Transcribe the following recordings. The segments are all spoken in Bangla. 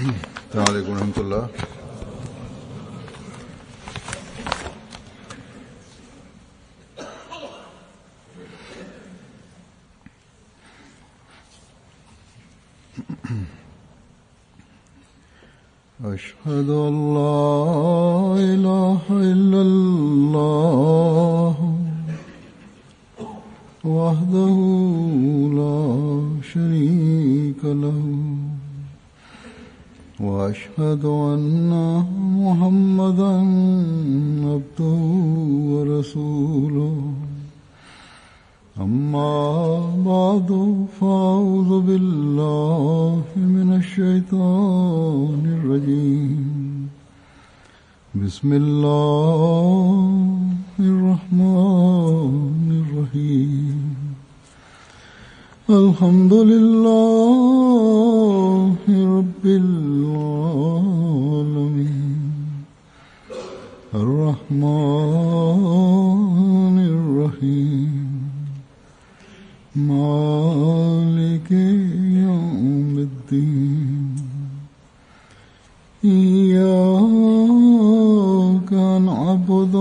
अस्सलाम वालेकुम रहमतुल्लाह। أشهد أن لا إله إلا الله وحده لا شريك له وأشهد أن محمدا عبده ورسوله أما بعد فأعوذ بالله من الشيطان الرجيم بسم الله الرحمن الرحيم الحمد لله رب العالمين الرحمن الرحيم مالك يوم الدين إياك نعبد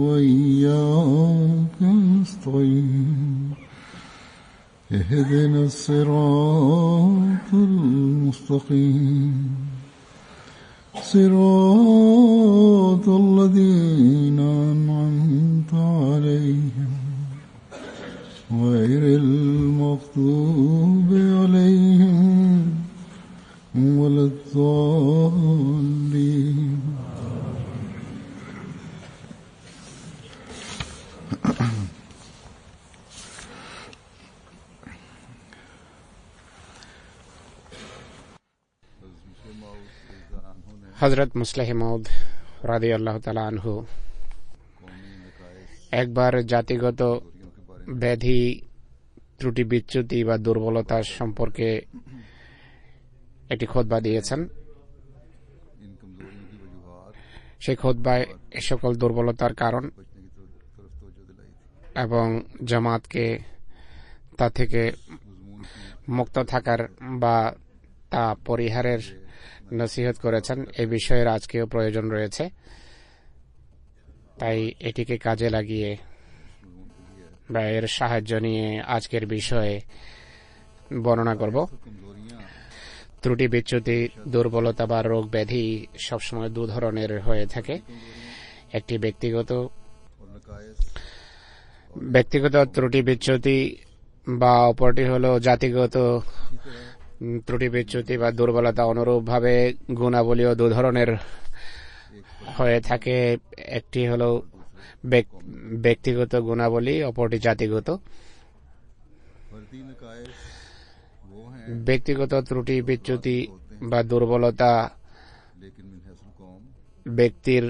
وإياك نستعين اهدنا الصراط المستقيم صراط الذين أنعمت عليهم غير المغضوب عليهم ولا الضالين হযরত মুসলিহ মাউদ রাদিয়াল্লাহু তাআলা আনহু একবার জাতিগত ব্যাধি, ত্রুটি, বিচ্যুতি বা দুর্বলতা সম্পর্কে একটি খুতবা দিয়েছেন। সেই খুতবায় এ সকল দুর্বলতার কারণ এবং জামাতকে তা থেকে মুক্ত থাকার বা তা পরিহারের নসিহত করেছেন। এই বিষয়ের আজকেও প্রয়োজন রয়েছে, তাই এটিকে কাজে লাগিয়ে বা এর সাহায্য নিয়ে আজকের বিষয়ে বর্ণনা করব। ত্রুটি, বিচ্যুতি, দুর্বলতা বা রোগ ব্যাধি সবসময় দু ধরনের হয়ে থাকে। একটি ব্যক্তিগত ত্রুটি বিচ্যুতি বা অপরটি হলো জাতিগত ত্রুটি বিচ্যুতি বা দুর্বলতা। অনুরূপভাবে গুণাবলীও দু ধরনের হয়ে থাকে। একটি হলো ব্যক্তিগত গুণাবলী, অপরটি জাতিগত। ব্যক্তিগত ত্রুটি বিচ্যুতি বা দুর্বলতা ব্যক্তির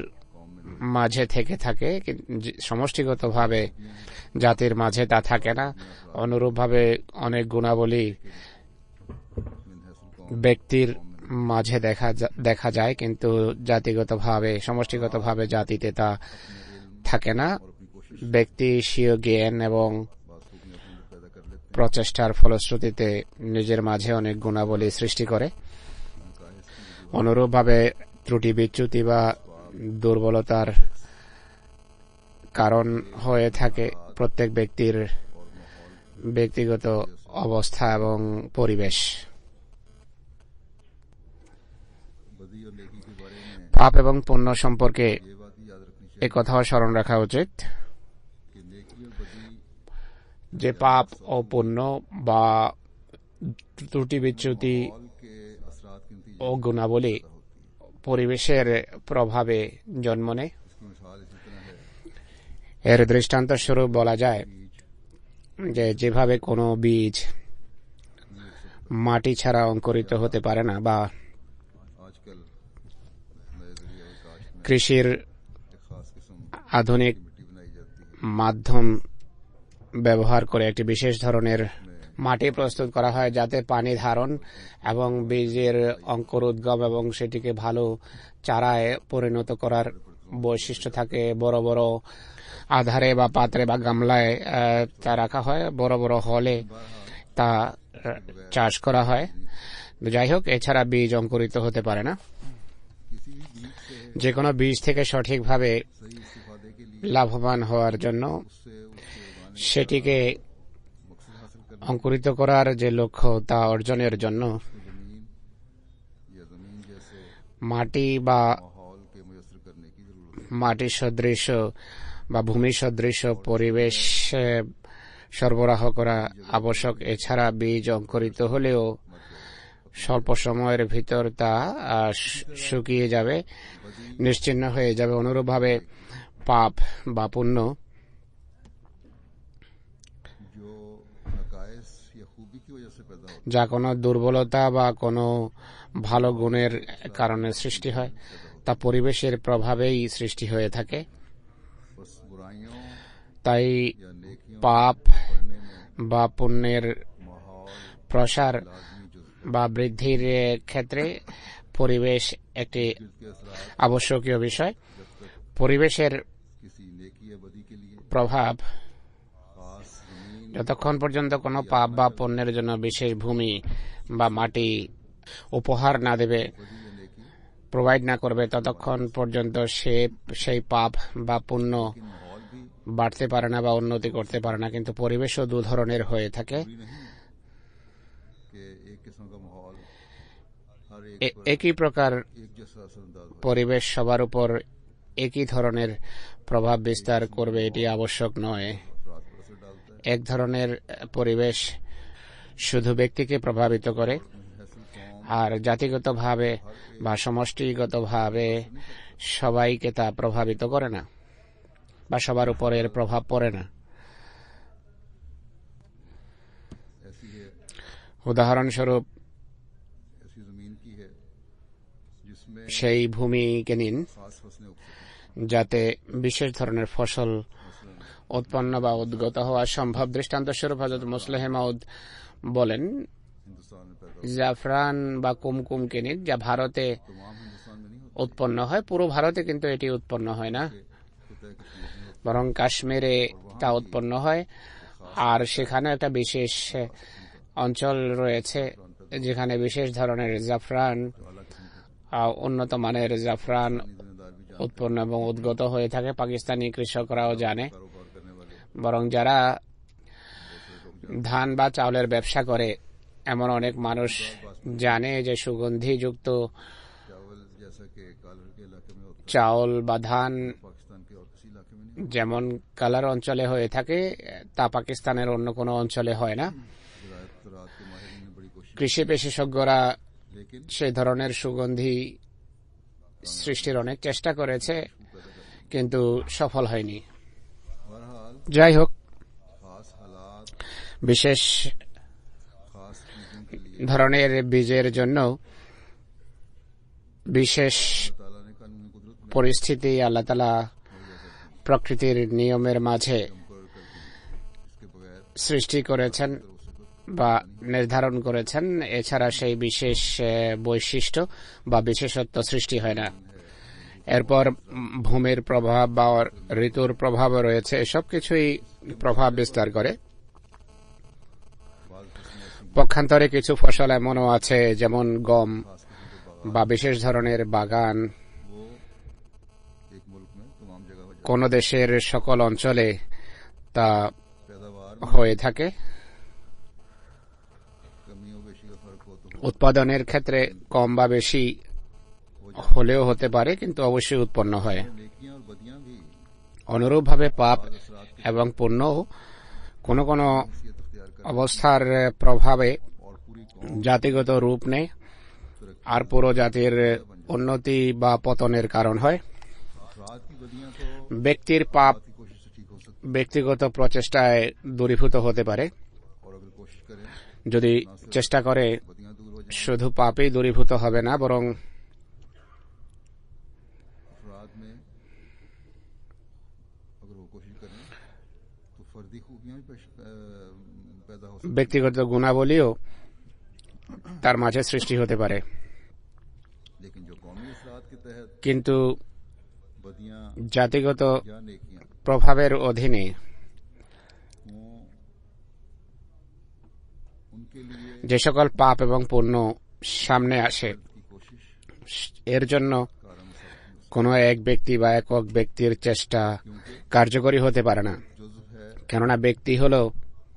মাঝে থেকে থাকে, সমষ্টিগতভাবে জাতির মাঝে তা থাকে না। অনুরূপভাবে অনেক গুণাবলী ব্যক্তির মাঝে দেখা যায়, কিন্তু জাতিগতভাবে, সমষ্টিগতভাবে জাতিতে তা থাকে না। ব্যক্তি স্বীয় জ্ঞান এবং প্রচেষ্টার ফলশ্রুতিতে নিজের মাঝে অনেক গুণাবলী সৃষ্টি করে। অনুরূপভাবে ত্রুটি, বিচ্যুতি বা দুর্বলতার কারণ হয়ে থাকে প্রত্যেক ব্যক্তির ব্যক্তিগত অবস্থা এবং পরিবেশ। পাপ এবং পুণ্য সম্পর্কে একথাও স্মরণ রাখা উচিত যে পাপ ও পুণ্য বা ত্রুটি, বিচ্যুতি ও গুণাবলী পরিবেশের প্রভাবে জন্ম নেয়। এর দৃষ্টান্ত স্বরূপ বলা যায় যে যেভাবে কোনো বীজ মাটি ছাড়া অঙ্কুরিত হতে পারে না, বা কৃষির আধুনিক মাধ্যম ব্যবহার করে একটি বিশেষ ধরনের মাটি প্রস্তুত করা হয় যাতে পানি ধারণ এবং বীজের অঙ্কুরোদ্গম এবং সেটিকে ভালো চারায় পরিণত করার বৈশিষ্ট্য থাকে। বড় বড় আধারে বা পাত্রে বা গামলায় তা রাখা হয়, বড় বড় হলে তা চাষ করা হয়। যাই হোক, এছাড়া বীজ অঙ্কুরিত হতে পারে না। किसी भी बीज से যে কোনো বীজ থেকে সঠিকভাবে सही इस्तेफादे के लिए লাভবান হওয়ার জন্য उससे उसके उगाने সেটিকে मकसद हासिल करने অঙ্কুরিত করার যে লক্ষ্য তা অর্জনের জন্য को जमीन या जमीन जैसे মাটি বা माहौल के मुयस्सर करने की जरूरत है। মাটি সদৃশ বা ভূমি সদৃশ পরিবেশ সরবরাহ করা আবশ্যক। এছাড়া বীজ অঙ্কুরিত হলেও স্বল্প সময়ের ভিতর তা শুকিয়ে যাবে, নিশ্চিহ্ন হয়ে যাবে। অনুরূপভাবে পাপ বা পুণ্য जो नकाइस या खूबी की वजह से पैदा होता যা কোনো দুর্বলতা বা কোনো ভালো গুণের কারণে সৃষ্টি হয়, তা পরিবেশের প্রভাবেই সৃষ্টি হয়ে থাকে। है, बस बुराइयों তাই या नेकियों পাপ पढ़ने में বা পুণ্যের माहौल প্রসার लाजमी जुज़ বা বৃদ্ধির ক্ষেত্রে পরিবেশ একটি के असरात আবশ্যকীয় বিষয়। পরিবেশের किसी नेकी या बदी के लिए প্রভাব खास जमीन যতক্ষণ পর্যন্ত কোনো পাপ বা পুণ্যের জন্য বিশেষ ভূমি বা মাটি উপহার না দেবে, बदी या नेकी প্রোভাইড না করবে, ততক্ষণ পর্যন্ত সেই পাপ বা পুণ্য लेकिन माहौल भी বাড়তে पारे ना বা উন্নতি করতে পারে না। কিন্তু পরিবেশও দু ধরনের হয়ে থাকে। जरूरी नहीं कि एक किस्म का माहौल हर एक पर একই প্রকার एक जैसा असरअंदाज हो। পরিবেশ সবার উপর একই ধরনের প্রভাব বিস্তার করবে এটি আবশ্যক নয়। अफराद पर असर डालता है। এক ধরনের পরিবেশ শুধু ব্যক্তিকে প্রভাবিত করে, हैसल कौम আর জাতিগতভাবে বা সমষ্টিগতভাবে সবাইকে তা প্রভাবিত করে না বা সবার উপর এর প্রভাব পড়ে না। ऐसी है, উদাহরণস্বরূপ ऐसी जमीन की है जिसमें সেই ভূমিকে নিন खास फसलें उग सकें। যাতে বিশেষ ধরনের ফসল मसलन উৎপন্ন বা উদ্গত হওয়া সম্ভব। দৃষ্টান্তস্বরূপ হযরত মুসলিহ মাউদ বলেন, हिंदुस्तान में पैदा জাফরান বা কুমকুমকে নিন, যা ভারতে तमाम हिंदुस्तान में नहीं होता উৎপন্ন হয়, পুরো ভারতে কিন্তু এটি উৎপন্ন হয় না, कि तय कश्मीर में होता বরং কাশ্মীরে তা উৎপন্ন হয়। আর সেখানে একটা বিশেষ অঞ্চল রয়েছে যেখানে বিশেষ ধরনের জাফরান, है। अला किस्म के উন্নত মানের জাফরান जिम्मेदार भी जानते উৎপন্ন এবং উদ্গত হয়ে থাকে। পাকিস্তানি কৃষকরাও জানে, कारोबार करने वाले বরং যারা ধান বা চাউলের ব্যবসা করে এমন অনেক মানুষ জানে যে সুগন্ধিযুক্ত चावल जैसा कि कालर के इलाके में होता চাউল বা ধান है, पाकिस्तान के और किसी इलाके में नहीं যেমন কালার অঞ্চলে হয়ে থাকে তা পাকিস্তানের অন্য কোনো অঞ্চলে হয় না। होता। ज़राअत के माहिरीन ने बड़ी कोशिश কৃষি বিশেষজ্ঞরা लेकिन সেই ধরনের সুগন্ধি সৃষ্টির অনেক চেষ্টা করেছে, কিন্তু সফল হয়নি। बहरहाल যাই হোক, खास हालात বিশেষ खास चीजों के लिए ধরনের বীজের জন্য বিশেষ ताला ने कानूनी कुदरत में পরিস্থিতি আল্লাহ তাআলা প্রকৃতির নিয়মের মাঝে मुकर्रर कर दी इसके बगैर সৃষ্টি করেছেন বা নির্ধারণ করেছেন। এছাড়া সেই বিশেষ বৈশিষ্ট্য বা বিশেষত্ব সৃষ্টি হয় না। এরপর ভূমির প্রভাব বা ঋতুর প্রভাব রয়েছে, এসব কিছুই প্রভাব বিস্তার করে। बाद फसलें ऐसी পক্ষান্তরে কিছু ফসল এমনও আছে যেমন গম खास किस्म के बागान বা বিশেষ ধরনের বাগান वो एक मुल्क में तमाम जगह हो जाते কোন দেশের সকল অঞ্চলে তা हैं। पैदावार में হয়ে থাকে। कमी और बेशी का फर्क हो तो উৎপাদনের ক্ষেত্রে কম বা বেশি হলেও হতে পারে, কিন্তু অবশ্যই উৎপন্ন হয়। नेकियां और बदियां भी অনুরূপভাবে পাপ असरात की এবং পুণ্য কোনো কোনো हैसियत अख्तियार कर অবস্থার প্রভাবে और पूरी कौम জাতিগত রূপ নেয় আর পুরো জাতির উন্নতি বা পতনের কারণ হয়। अफराद की बदियां तो ব্যক্তির পাপ की कोशिश से ठीक हो सकती ব্যক্তিগত প্রচেষ্টায় দূরীভূত হতে পারে। है और अगर कोशिश करें যদি চেষ্টা করে बदियां दूर हो जाए শুধু পাপই দূরীভূত হবে না, বরং अफराद में अगर वो कोशिश करें तो फर्दी खूबियां भी पैदा हो सकती ব্যক্তিগত গুণাবলীও তার মাঝে সৃষ্টি হতে পারে। हैं। लेकिन जो कौमी असरात के तहत কিন্তু बदियां জাতিগত या नेकियां প্রভাবের অধীনে हों उनके लिए যে সকল পাপ এবং পুণ্য সামনে আসে। की कोशिश এর জন্য कारण सब কোনো এক ব্যক্তি বা একক ব্যক্তির চেষ্টা क्योंकि কার্যকরী হতে পারে না, जुज़्व है কেননা ব্যক্তি হল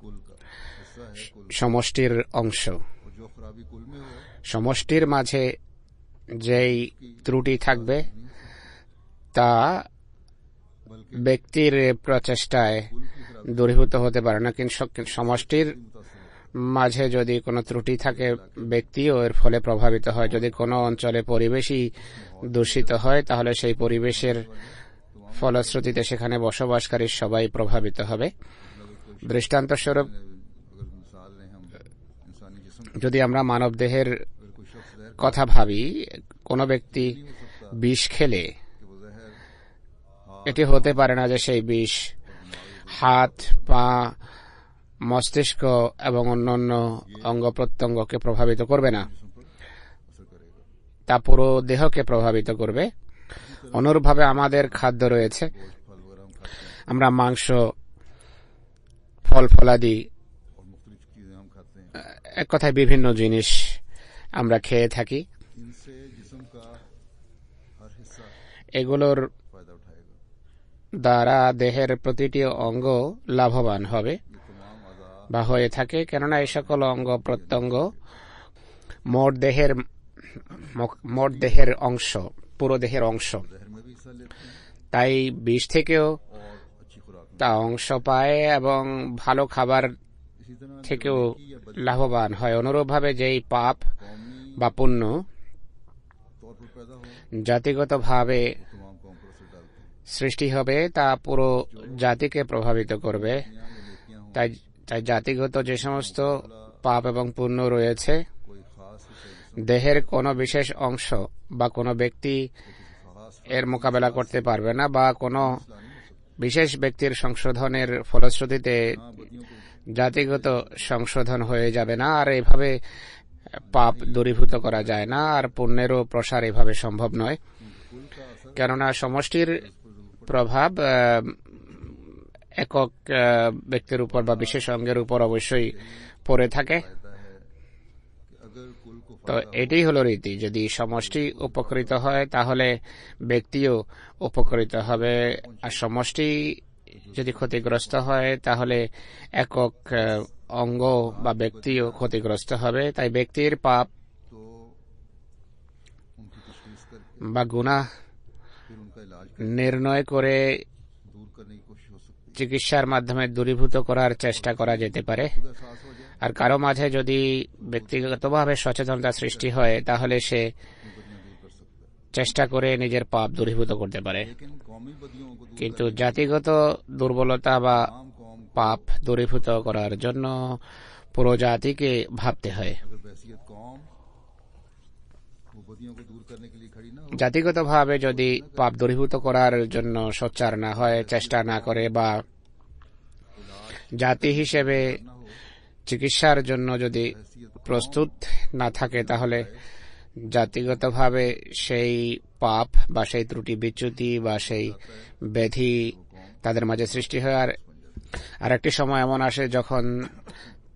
कुल का हिस्सा है कुल সমষ্টির অংশ। और जो खराबी कुल में हो সমষ্টির মাঝে যেই ত্রুটি থাকবে তা बल्कि ব্যক্তির প্রচেষ্টায় कुल की खराबी দূরীভূত হতে পারে না, কিন্তু সমষ্টির मुतासर মাঝে যদি কোনো ত্রুটি থাকে ব্যক্তিও এর ফলে প্রভাবিত হয়। যদি কোনো অঞ্চলে পরিবেশই দূষিত হয় তাহলে সেই পরিবেশের ফলশ্রুতিতে সেখানে বসবাসকারী সবাই প্রভাবিত হবে। দৃষ্টান্তস্বরূপ अगर मिसाल लें हम इंसानी जिस्म যদি আমরা মানব দেহের अगर कोई शख्स जहर কথা ভাবি, কোনো ব্যক্তি नहीं हो सकता বিষ খেলে कि वो जहर এটি হতে পারে না যে সেই বিষ হাত, পা, মস্তিষ্ক এবং অন্যান্য অঙ্গ প্রত্যঙ্গকে প্রভাবিত করবে না, जिस्म पर असर करेगा। তা পুরো দেহকে প্রভাবিত করবে। অনুরূপভাবে আমাদের খাদ্য রয়েছে, फल वगैरह हम खाते हैं আমরা মাংস, ফল ফলাদি, और मुख्तलिफ चीजें हम खाते हैं, এক কথায় বিভিন্ন জিনিস আমরা খেয়ে থাকি। इनसे जिस्म का हर हिस्सा এগুলোর फायदा उठाएगा। দ্বারা দেহের প্রতিটি অঙ্গ লাভবান হবে ये तमाम आज़ा বা হয়ে থাকে, কেননা এই সকল অঙ্গ প্রত্যঙ্গ মোট দেহের অংশ, পুরো দেহের অংশ। जहर में भी हिस्सा लेते हैं তাই বিষ থেকেও और अच्छी खुराक में। তা অংশ পায় এবং ভালো খাবার इसी तरह থেকেও की या बद লাভবান হয়। অনুরূপভাবে যেই পাপ कौमी বা পুণ্য तौर पर पैदा हो জাতিগতভাবে वो तमाम कौम पर असर डालते हैं। সৃষ্টি হবে তা পুরো জাতিকে প্রভাবিত করবে। या नेकियां हों, তাই তাই জাতিগত যে সমস্ত পাপ এবং পুণ্য রয়েছে कोई खास हिस्सा जिस्म দেহের কোনো বিশেষ অংশ বা কোনো ব্যক্তি के किसी खास এর মোকাবেলা করতে পারবে না, বা কোনো फैसला नहीं हो सकता। বিশেষ ব্যক্তির সংশোধনের ফলশ্রুতিতে हाँ बदियों को জাতিগত সংশোধন হয়ে যাবে না, আর এভাবে পাপ দূরীভূত করা যায় না, আর পুণ্যেরও প্রসার এভাবে সম্ভব নয়, कुल का असर কেননা সমষ্টির প্রভাব একক ব্যক্তির উপর বা বিশেষ অঙ্গের উপর অবশ্যই পড়ে থাকে। फायदा है कि अगर कुल को তো এটাই হলো রীতি, যদি সমষ্টি উপকৃত হয় তাহলে ব্যক্তিও উপকৃত হবে, আর সমষ্টি যদি ক্ষতিগ্রস্ত হয় তাহলে একক অঙ্গ বা ব্যক্তিও ক্ষতিগ্রস্ত হবে। তাই ব্যক্তির পাপ तो उनकी तशखीस करके বা গুনাহ फिर उनका इलाज নির্ণয় করে दूर करने की कोशिश हो सकती है। চিকিৎসার মাধ্যমে দূরীভূত করার চেষ্টা করা যেতে পারে। खुद एहसास हो जाए আর কারো মাঝে যদি ব্যক্তিগতভাবে সচেতনতা সৃষ্টি হয় তাহলে সে अपनी बदियां दूर कर सकता है। চেষ্টা করে নিজের পাপ দূরীভূত করতে পারে। लेकिन कौमी बदियों को दूर কিন্তু জাতিগত দুর্বলতা বা तमाम कौम को পাপ দূরীভূত করার জন্য পুরো জাতিকে ভাবতে হয়। अगर बहसियत कौम वो बदियों को दूर करने के लिए खड़ी ना हो জাতিগতভাবে যদি পাপ দূরীভূত করার জন্য সোচ্চার না হয়, চেষ্টা না করে, বা জাতি হিসেবে ना हो চিকিৎসার জন্য যদি প্রস্তুত না থাকে তাহলে জাতিগতভাবে সেই পাপ বা সেই ত্রুটি বিচ্যুতি বা সেই ব্যাধি তাদের মাঝে সৃষ্টি হয়। আর একটি সময় এমন আসে যখন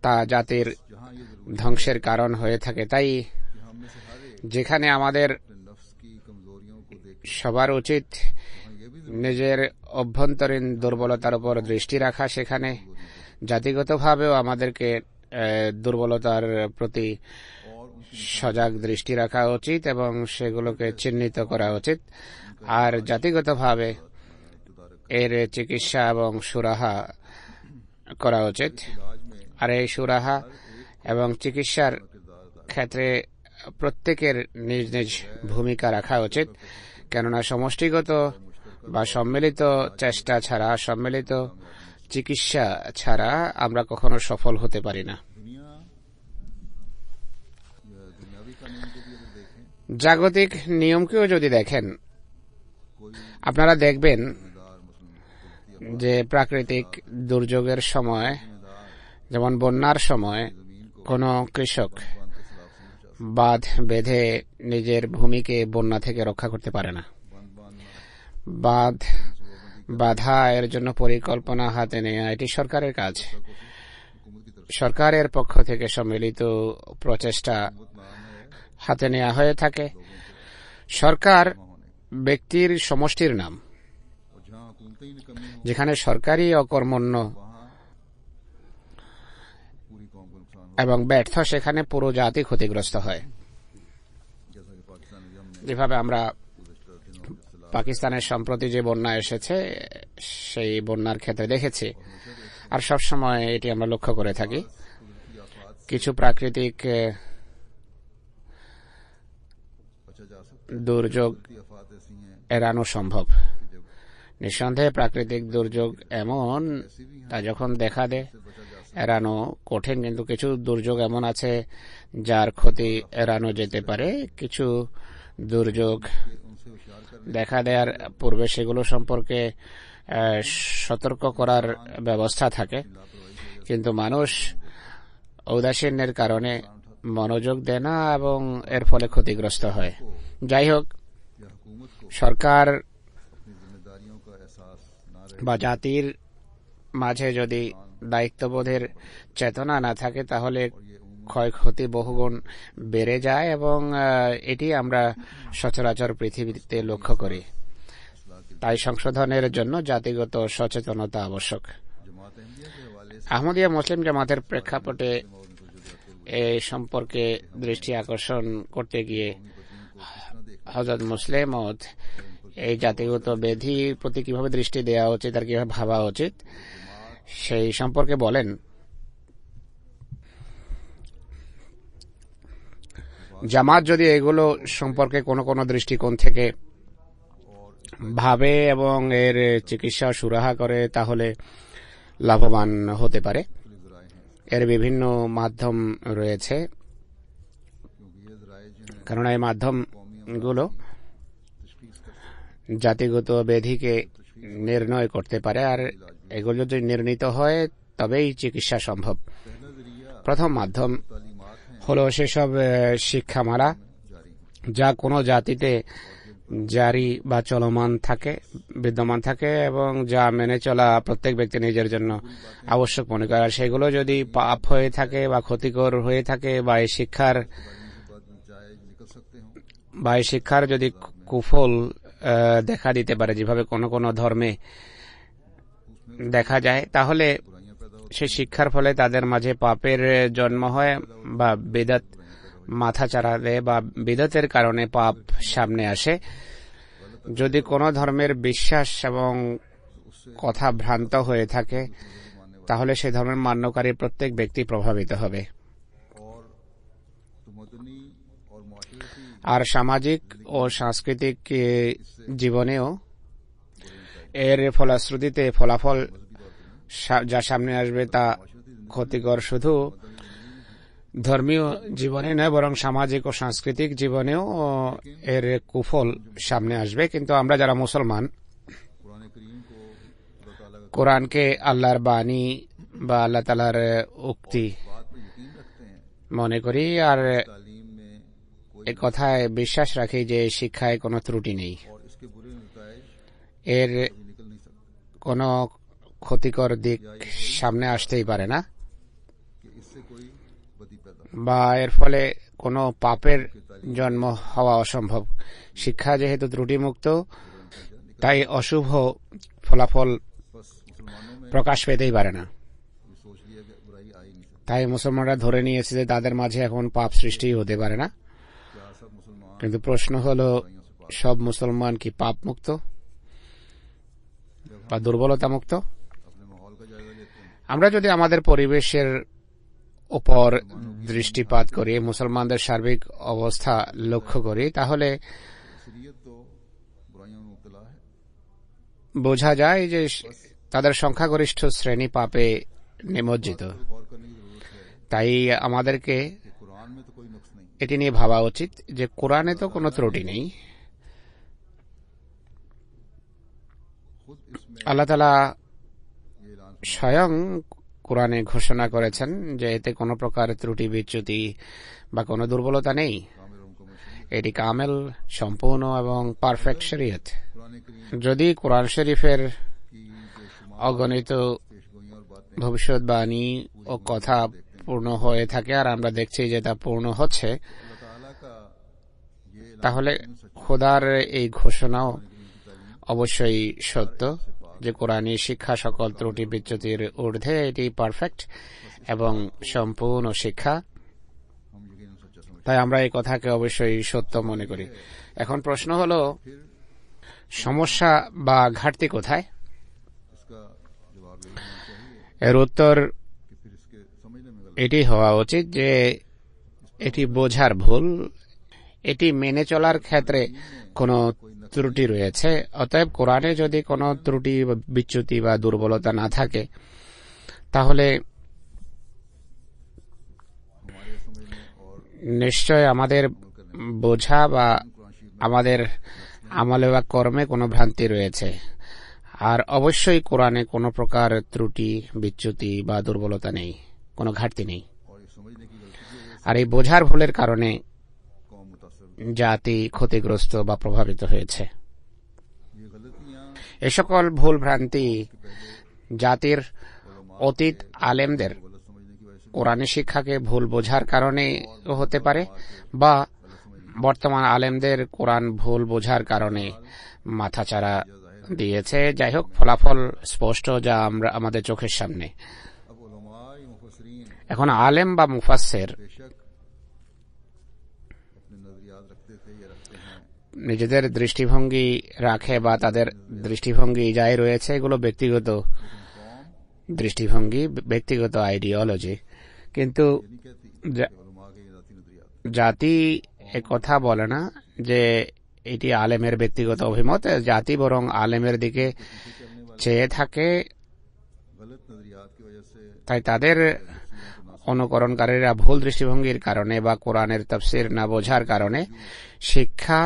তা জাতির जहाँ ये जरूरी ধ্বংসের কারণ হয়ে থাকে। তাই कि हम में से हर एक যেখানে আমাদের अपने नफ्स की कमजोरियों को देखे, সবার উচিত वहाँ ये भी নিজের অভ্যন্তরীণ দুর্বলতার উপর দৃষ্টি রাখা, সেখানে জাতিগতভাবেও আমাদেরকে দুর্বলতার প্রতি और उनकी সজাগ দৃষ্টি রাখা উচিত এবং সেগুলোকে চিহ্নিত করা উচিত। আর জাতিগতভাবে এর চিকিৎসা এবং সুরাহা করা উচিত। इलाज में আর এই সুরাহা এবং চিকিৎসার किरदार अदा ক্ষেত্রে প্রত্যেকের নিজ নিজ ভূমিকা রাখা উচিত, কেননা সমষ্টিগত বা সম্মিলিত চেষ্টা ছাড়া, সম্মিলিত চিকিৎসা ছাড়া আমরা কখনো সফল হতে পারি না। दुनिया या दुनियावी कानून को भी अगर देखें, জাগতিক নিয়মকেও যদি দেখেন, कोई আপনারা দেখবেন जिम्मेदार मसलन যে প্রাকৃতিক দুর্যোগের সময়, जिम्मेदार যেমন বন্যার সময়, जमीन को কোনো কৃষক बांध के खिलाफ नहीं बचा বাঁধ বেঁধে নিজের ভূমিকে বন্যা থেকে রক্ষা করতে পারে না। सकता। बांध बांधना, বাঁধ मनसूबाबंदी বাধা এর জন্য পরিকল্পনা হাতে নেওয়া এটি সরকারের কাজ। का कोशिश हुकूमत की तरफ সরকারের পক্ষ থেকে সম্মিলিত প্রচেষ্টা हुकूमत नाम है হাতে নেওয়া হয়ে থাকে। সরকার ব্যক্তির সমষ্টির নাম। और जहाँ हुकूमतें में कमी हो যেখানে সরকারি অকর্মণ্য वहाँ पूरी कौम को नुकसान हो, এবং ব্যর্থ, সেখানে পুরো জাতি ক্ষতিগ্রস্ত হয়। जैसा कि पाकिस्तान में हमने যেভাবে আমরা गुज़श्ता दिनों में सलाह পাকিস্তানের সম্প্রতি যে বন্যা এসেছে সেই বন্যার ক্ষেত্রে দেখেছি, আর সবসময় এটি আমরা লক্ষ্য করে থাকি। कुदरती आफात কিছু প্রাকৃতিক बचा जा सकता দুর্যোগ है। कुदरती आफात ऐसी हैं এড়ানো সম্ভব। कि जब নিঃসন্দেহে প্রাকৃতিক দুর্যোগ এমন, ऐसी भी हैं তা যখন দেখা দেয় से बचा जा सकता এড়ানো কঠিন, কিন্তু কিছু দুর্যোগ এমন আছে যার ক্ষতি এড়ানো যেতে পারে। কিছু দুর্যোগ है कि उनसे होशियार करने দেখা দেওয়ার পূর্বে সেগুলো সম্পর্কে সতর্ক করার ব্যবস্থা থাকে, लापरवाही কিন্তু মানুষ ঔদাসীন্যের কারণে মনোযোগ দেয় না এবং এর ফলে ক্ষতিগ্রস্ত হয়। যাই হোক, या हुकूमत को সরকার अपनी जिम्मेदारियों का एहसास ना रहे বা জাতির মাঝে যদি দায়িত্ববোধের চেতনা না থাকে, তাহলে ক্ষয়ক্ষতি বহুগুণ বেড়ে যায় এবং এটি আমরা সচরাচর পৃথিবীতে লক্ষ্য করি। তাই সংশোধনের জন্য জাতিগত সচেতনতা আবশ্যক। जमात अहमदिया के हवाले से আহমদিয়া মুসলিম জামাতের প্রেক্ষাপটে और उनको जो जाते हुए এই সম্পর্কে দৃষ্টি আকর্ষণ করতে গিয়ে को किस तरह देख হযরত মুসলিম মওদ এই জাতিগত ব্যাধির প্রতি কিভাবে দৃষ্টি দেওয়া উচিত আর কিভাবে ভাবা উচিত সেই সম্পর্কে বলেন। জামাত যদি এগুলো সম্পর্কে কোনো কোনো দৃষ্টিকোণ থেকে ভাবে এবং এর চিকিৎসা সুরাহা করে, তাহলে লাভবান হতে পারে। मुख्तलिफ ज़राए हैं, এর বিভিন্ন মাধ্যম রয়েছে, क्योंकि ये ज़राए जो हैं কারণ এই মাধ্যমগুলো तशख़ीस कर জাতিগত ব্যাধিকে নির্ণয় করতে পারে, আর এগুলো যদি নির্ণীত হয় তবেই চিকিৎসা সম্ভব। पहला ज़रिया প্রথম মাধ্যম तालीमात हैं হলো সেসব শিক্ষামালা जारी যা কোনো জাতিতে জারি বা চলমান থাকে, বিদ্যমান থাকে এবং যা মেনে চলা প্রত্যেক ব্যক্তি নিজের জন্য আবশ্যক মনে করে। আর সেগুলো যদি পাপ হয়ে থাকে বা ক্ষতিকর হয়ে থাকে বা এই শিক্ষার बात में जाए निकल सकते हों, বা এই শিক্ষার যদি কুফল দেখা দিতে পারে, যেভাবে কোনো কোনো ধর্মে দেখা যায়, তাহলে बुराइयां पैदा होती সেই শিক্ষার ফলে তাদের মাঝে পাপের জন্ম হয় বা বিদত মাথা চাড়া দেয় বা বিদতের কারণে পাপ সামনে আসে। যদি কোনো ধর্মের বিশ্বাস এবং কথা ভ্রান্ত হয়ে থাকে, তাহলে সেই ধর্মের মান্যকারী প্রত্যেক ব্যক্তি প্রভাবিত হবে। और तो मदनी और माशरती আর সামাজিক ও সাংস্কৃতিক জীবনেও এর ফলশ্রুতিতে ফলাফল যা সামনে আসবে তা ক্ষতিকর শুধু ধর্মীয় জীবনে নয়, বরং সামাজিক ও সাংস্কৃতিক জীবনেও এর কুফল সামনে আসবে। কিন্তু আমরা যারা মুসলমান, कुरान करीम को अल्लाह ताला का কোরআনকে আল্লাহর বাণী বা আল্লাহ তাআলার উক্তি बात पर यकीन रखते हैं, মনে করি আর तालीम में कोई এ কথায় বিশ্বাস রাখি যে শিক্ষায় কোনো ত্রুটি নেই, और इसके बुरे नताइज এর कभी निकल नहीं सकते কোনো ক্ষতিকর দিক সামনে আসতেই পারে না, कि इससे कोई बदी पैदा বা এর ফলে কোনো পাপের জন্ম হওয়া অসম্ভব। শিক্ষা যেহেতু ত্রুটিমুক্ত, তাই অশুভ ফলাফল बस मुसलमानों में প্রকাশ পেতেই পারে না। ये सोच लिया कि बुराई आ ही नहीं सकती। তাই মুসলমানরা ধরে নিয়েছে যে তাদের মাঝে এখন পাপ সৃষ্টি হতে পারে না। क्या सब मुसलमान কিন্তু প্রশ্ন হলো, সব মুসলমান কি পাপ মুক্ত বা দুর্বলতা মুক্ত? अपने माहौल का जायजा लेते हैं, আমরা যদি আমাদের পরিবেশের উপর দৃষ্টিপাত করি, মুসলমানদের সার্বিক অবস্থা লক্ষ্য করি, তাহলে शरीयत तो बुराइयों में मुब्तला है। বোঝা যায় যে তাদের সংখ্যাগরিষ্ঠ শ্রেণী পাপে নিমজ্জিত। गौर करने की जरूरत है তাই আমাদেরকে कि कुरान में तो कोई नुक्स नहीं, এটি নিয়ে ভাবা উচিত যে কোরআনে তো কোনো ত্রুটি নেই। खुद इसमें আল্লাহ তাআলা ये ऐलान স্বয়ং কোরআনে ঘোষণা করেছেন যে এতে কোনো প্রকার ত্রুটি বিচ্যুতি বা কোনো দুর্বলতা নেই। कामिल मुकम्मल এটি কামেল, সম্পূর্ণ এবং পারফেক্ট শরীয়ত। कुरान करीम যদি কোরআন শরীফের की बेशुमार অগণিত पेशगोइयां और बातें ভবিষ্যৎবাণী ও কথা পূর্ণ হয়ে থাকে, আর আমরা দেখছি যে তা পূর্ণ হচ্ছে, अल्लाह ताला का তাহলে খোদার এই ঘোষণাও অবশ্যই সত্য যে কোরআনী শিক্ষা সকল ত্রুটি বিচ্যুতির ঊর্ধ্বে, এটি পারফেক্ট এবং সম্পূর্ণ শিক্ষা। তাই আমরা এই কথাকে অবশ্যই সত্য মনে করি। এখন প্রশ্ন হলো, সমস্যা বা ঘাটতি কোথায়? এর উত্তর এটি হওয়া উচিত যে এটি বোঝার ভুল, এটি মেনে চলার ক্ষেত্রে কোনো ত্রুটি রয়েছে। অতএব কোরআনে যদি কোনো ত্রুটি, বিচ্যুতি বা দুর্বলতা না থাকে, তাহলে নিশ্চয় আমাদের বোঝা বা আমাদের আমলে বা কর্মে কোনো ভ্রান্তি রয়েছে। আর অবশ্যই কোরআনে কোনো প্রকার ত্রুটি, বিচ্যুতি বা দুর্বলতা নেই, কোনো ঘাটতি নেই। আর এই বোঝার ভুলের কারণে জাতি ক্ষতিগ্রস্ত বা প্রভাবিত হয়েছে। এ সকল ভুল ভ্রান্তি জাতির অতীত আলেমদের কোরআনী শিক্ষাকে ভুল বোঝার কারণে হতে পারে, বা বর্তমান আলেমদের কোরআন ভুল বোঝার কারণে মাথাচাড়া দিয়েছে। যাই হোক, ফলাফল স্পষ্ট, যা আমরা আমাদের চোখের সামনে। এখন আলেম বা মুফাসসির নিজেদের দৃষ্টিভঙ্গি রাখে বা তাদের দৃষ্টিভঙ্গি যাই রয়েছে, এগুলো ব্যক্তিগত দৃষ্টিভঙ্গি, ব্যক্তিগত আইডিওলজি। কিন্তু জাতি কথা বলে না যে এটি আলেমের ব্যক্তিগত অভিমত। জাতি বরং আলেমের দিকে চেয়ে থাকে। তাই তাদের অনুকরণকারীরা ভুল দৃষ্টিভঙ্গির কারণে বা কোরআনের তাফসীর না বোঝার কারণে শিক্ষা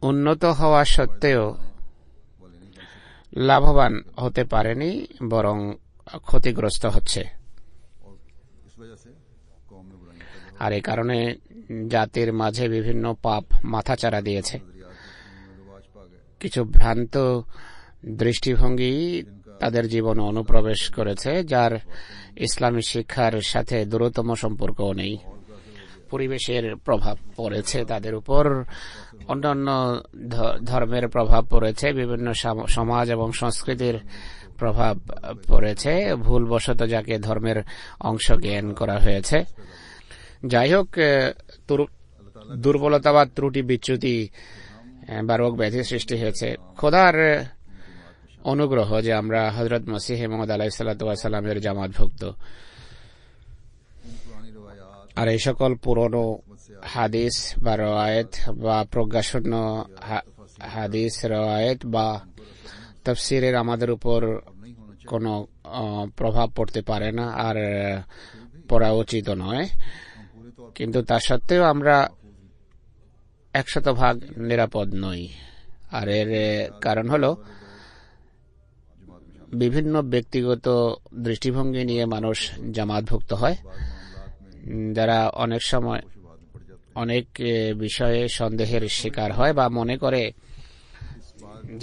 উন্নত হওয়া সত্ত্বেও লাভবান হতে পারেনি, বরং ক্ষতিগ্রস্ত হচ্ছে। আর এই কারণে জাতির মাঝে বিভিন্ন পাপ মাথাচাড়া দিয়েছে। কিছু ভ্রান্ত দৃষ্টিভঙ্গি তাদের জীবনে অনুপ্রবেশ করেছে, যার ইসলামী শিক্ষার সাথে দূরতম সম্পর্কও নেই। পরিবেশের প্রভাব পড়েছে তাদের উপর, অন্যান্য ধর্মের প্রভাব পড়েছে, বিভিন্ন সমাজ এবং সংস্কৃতির প্রভাব পড়েছে, ভুলবশত যাকে ধর্মের অংশ জ্ঞান করা হয়েছে। যাই হোক, দুর্বলতা বা ত্রুটি, বিচ্যুতি বা রোগ ব্যাধি সৃষ্টি হয়েছে। খোদার অনুগ্রহ যে আমরা হযরত মসিহ মুহাম্মদ আলাইহিস সালাতু ওয়াস সালামের জামাতভুক্ত। আর এই সকল পুরনো হাদিস বা রওয়ায়েত বা প্রজ্ঞাশূন্য হাদিস, রওয়ায়েত বা তাফসীরের আমাদের উপর কোনো প্রভাব পড়তে পারে না, আর পড়া উচিত নয়। কিন্তু তা সত্ত্বেও আমরা 100% নিরাপদ নই। আর এর কারণ হলো বিভিন্ন ব্যক্তিগত দৃষ্টিভঙ্গি নিয়ে মানুষ জামাতভুক্ত হয়, যারা অনেক সময় অনেক বিষয়ে সন্দেহের শিকার হয় বা মনে করে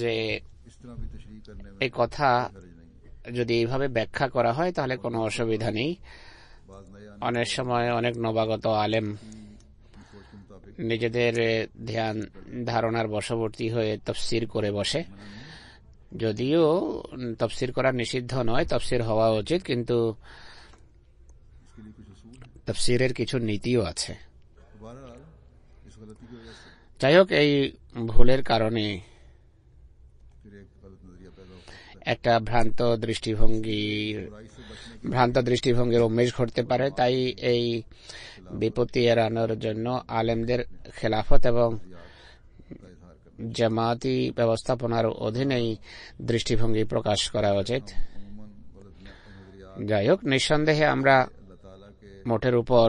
যে এই কথা যদি এইভাবে ব্যাখ্যা করা হয় তাহলে কোনো অসুবিধা নেই। অনেক সময় অনেক নবাগত আলেম নিজেদের ধ্যান ধারণার বশবর্তী হয়ে তাফসীর করে বসে। যদিও তাফসীর করা নিষিদ্ধ নয়, তাফসীর হওয়া উচিত, কিন্তু তাফসীরের কিছু নীতিও আছে। যাই হোক, এই ভুলের কারণে একটা ভ্রান্ত দৃষ্টিভঙ্গির উন্মেষ ঘটতে পারে। তাই এই বিপত্তি এড়ানোর জন্য আলেমদের খেলাফত এবং জামাতি ব্যবস্থাপনার অধীনেই দৃষ্টিভঙ্গি প্রকাশ করা উচিত। যাই হোক, নিঃসন্দেহে আমরা মোটের উপর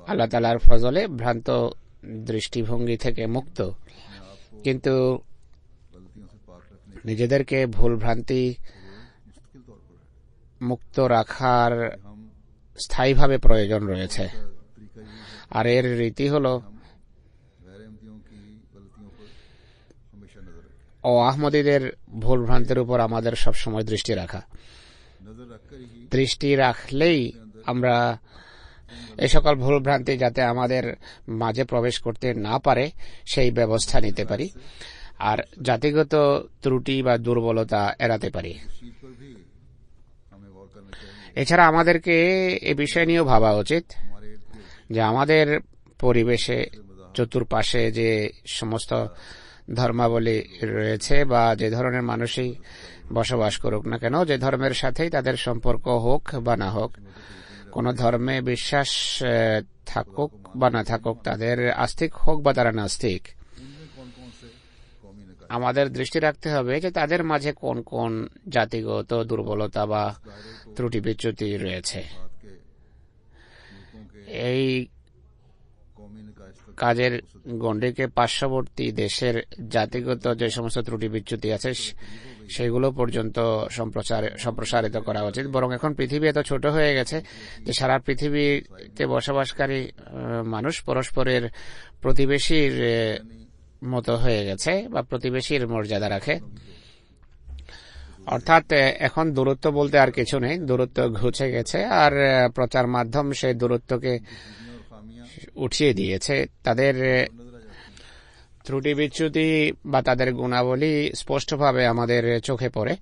আল্লাহ তাআলার ফজলে ভ্রান্ত দৃষ্টিভঙ্গি থেকে মুক্ত, কিন্তু নিজেদেরকে ভুল ভ্রান্তি মুক্ত রাখার স্থায়ীভাবে প্রয়োজন রয়েছে। আর এর রীতি হলো আহমদীদের ভুল ভ্রান্তির উপর আমাদের সবসময় দৃষ্টি রাখা। দৃষ্টি রাখলেই আমরা এই সকল ভুলভ্রান্তি যাতে আমাদের মাঝে প্রবেশ করতে না পারে সেই ব্যবস্থা নিতে পারি আর জাতিগত ত্রুটি বা দুর্বলতা এড়াতে পারি। शीट पर भी हमें गौर करना चाहिए। এছাড়া আমাদেরকে এ বিষয় নিয়েও ভাবা উচিত हमारे इर्द गिर्द যে আমাদের পরিবেশে চতুর্পাশে যে সমস্ত ধর্মাবলী রয়েছে বা যে ধরনের মানুষই বসবাস করুক না কেন, যে ধর্মের সাথেই তাদের সম্পর্ক হোক বা না হোক, কোন ধর্মে বিশ্বাস থাকুক বা না থাকুক, তাদের আস্তিক হোক বা তারা নাস্তিক, इनमें कौन कौन से कौमी निकाय আমাদের দৃষ্টি রাখতে হবে যে তাদের মাঝে কোন কোন জাতিগত দুর্বলতা বা ত্রুটি বিচ্যুতি রয়েছে। भारत के मुल्कों के এই कौमी निकाय तक কাজের গণ্ডিকে পার্শ্ববর্তী দেশের জাতিগত যে সমস্ত ত্রুটি বিচ্যুতি আছে সেগুলো পর্যন্ত সম্প্রসারিত করা উচিত। বরং এখন পৃথিবী এত ছোট হয়ে গেছে যে সারা পৃথিবীতে বসবাসকারী মানুষ পরস্পরের প্রতিবেশীর মতো হয়ে গেছে বা প্রতিবেশীর মর্যাদা রাখে। অর্থাৎ এখন দূরত্ব বলতে আর কিছু নেই, দূরত্ব ঘুচে গেছে আর প্রচার মাধ্যম সেই দূরত্বকে উঠিয়ে দিয়েছে। তাদের ত্রুটি বিচ্যুতি বা তাদের গুণাবলী স্পষ্টভাবে আমাদের চোখে পড়ে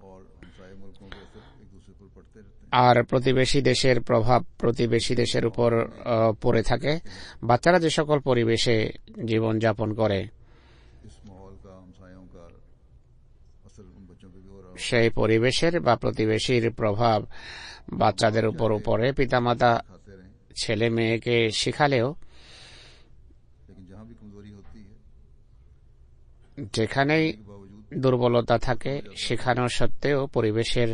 और हमसाय मुल्कों के असर एक दूसरे पर पड़ते रहते हैं। আর প্রতিবেশী দেশের প্রভাব প্রতিবেশী দেশের উপর পড়ে থাকে। বাচ্চারা যে সকল পরিবেশে জীবন যাপন করে इस माहौल का हमसायों का असर उन बच्चों पे भी हो रहा है। সেই পরিবেশের বা প্রতিবেশীর প্রভাব বাচ্চাদের উপর পড়ে। পিতামাতা खाते रहें, ছেলে মেয়েকে শিখালেও लेकिन जहाँ भी कमजोरी होती है যেখানেই के बावजूद দুর্বলতা থাকে শেখানো সত্ত্বেও পরিবেশের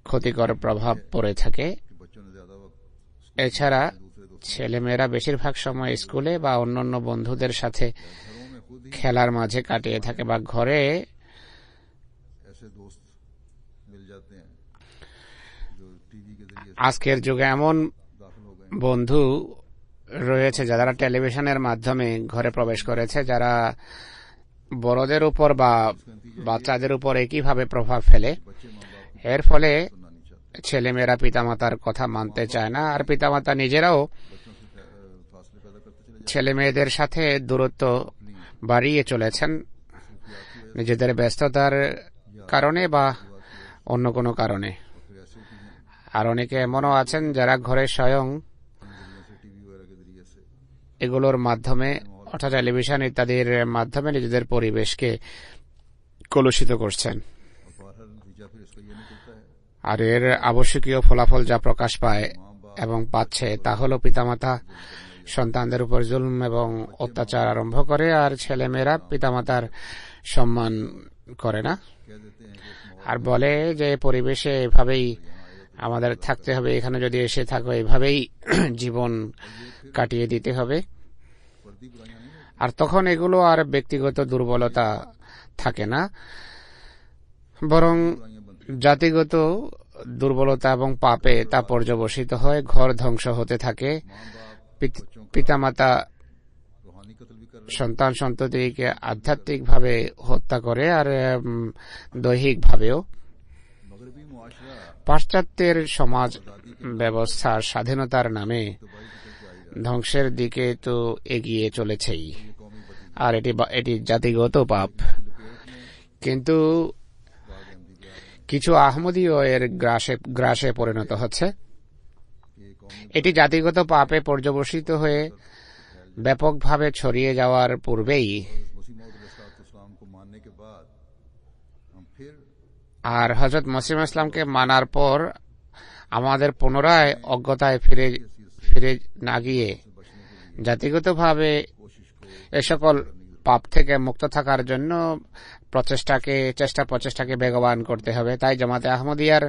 ক্ষতিকর প্রভাব পড়ে থাকে। कि बच्चों ने ज्यादा वक्त এছাড়া दूसरे दोस्तों ছেলেমেয়েরা বেশিরভাগ সময় স্কুলে বা অন্যান্য বন্ধুদের সাথে घरों में खुद ही খেলার মাঝে কাটিয়ে থাকে বা ঘরে ऐसे दोस्त मिल जाते हैं जो टीवी के जरिए আজকের যুগে এমন दाखिल हो गए বন্ধু রয়েছে যারা টেলিভিশনের মাধ্যমে ঘরে প্রবেশ করেছে, যারা বড়দের উপর বা বাচ্চাদের উপর একইভাবে প্রভাব ফেলে। बच्चे माँ बाप এর ফলে सुनना नहीं चाहते, ছেলেমেয়েরা পিতামাতার কথা মানতে চায় না আর পিতামাতা নিজেরাও बच्चों से फासले पैदा करते चले जाते ছেলে মেয়েদের সাথে দূরত্ব বাড়িয়ে চলেছেন নিজেদের ব্যস্ততার কারণে বা অন্য কোনো কারণে। हैं। फिर ऐसे चीजें আর অনেকে এমনও আছেন যারা ঘরে স্বয়ং इन जरिए से टीवी वगैरह के जरिए से এগুলোর মাধ্যমে অর্থাৎ টেলিভিশন ইত্যাদির মাধ্যমে নিজেদের পরিবেশকে কলুষিত করছেন। और बाहर नतीजा फिर इसका ये निकलता है আর এর আবশ্যকীয় ফলাফল যা প্রকাশ পায় এবং পাচ্ছে তা হল পিতামাতা সন্তানদের উপর জুলুম এবং অত্যাচার আরম্ভ করে আর ছেলেমেয়েরা পিতামাতার সম্মান করে না कह देते हैं कि इस माहौल আর বলে যে পরিবেশে এভাবেই আমাদের থাকতে হবে, এখানে যদি এসে থাকো এভাবেই জীবন কাটিয়ে দিতে হবে। पर्दी बुराइयां नहीं होती, আর তখন এগুলো আর ব্যক্তিগত দুর্বলতা থাকে না, বরং बुराइयां बनती জাতিগত দুর্বলতা এবং পাপে তা পর্যবসিত হয়, ঘর ধ্বংস হতে থাকে। माँ बाप बच्चों का পিতামাতা रूहानी कत्ल भी कर रहे সন্তান সন্ততিকে আধ্যাত্মিকভাবে হত্যা করে আর দৈহিকভাবেও। हैं। मगरबी मुआशरा পাশ্চাত্যের সমাজ ব্যবস্থা স্বাধীনতার নামে तबाही की तरफ जा ही रहा ধ্বংসের দিকে তো এগিয়ে চলেছেই है। ये कौमी बदी আর এটি জাতিগত পাপ। की लपेट में কিন্তু बाग अहमदी के आ रहे हैं কিছু আহমদীও এর গ্রাসে পরিণত হচ্ছে। कि ये कौमी এটি জাতিগত পাপে পর্যবসিত হয়ে ব্যাপকভাবে ছড়িয়ে যাওয়ার পূর্বেই मसीह मौद इस्लाम को मानने के बाद हम फिर আর হযরত মসিহ ইসলামকে মানার পর আমাদের পুনরায় অজ্ঞতায় ফিরে না গিয়ে জাতিগতভাবে এ সকল পাপ থেকে মুক্ত থাকার জন্য প্রচেষ্টাকে বেগবান করতে হবে। তাই জামাতে আহমদিয়ার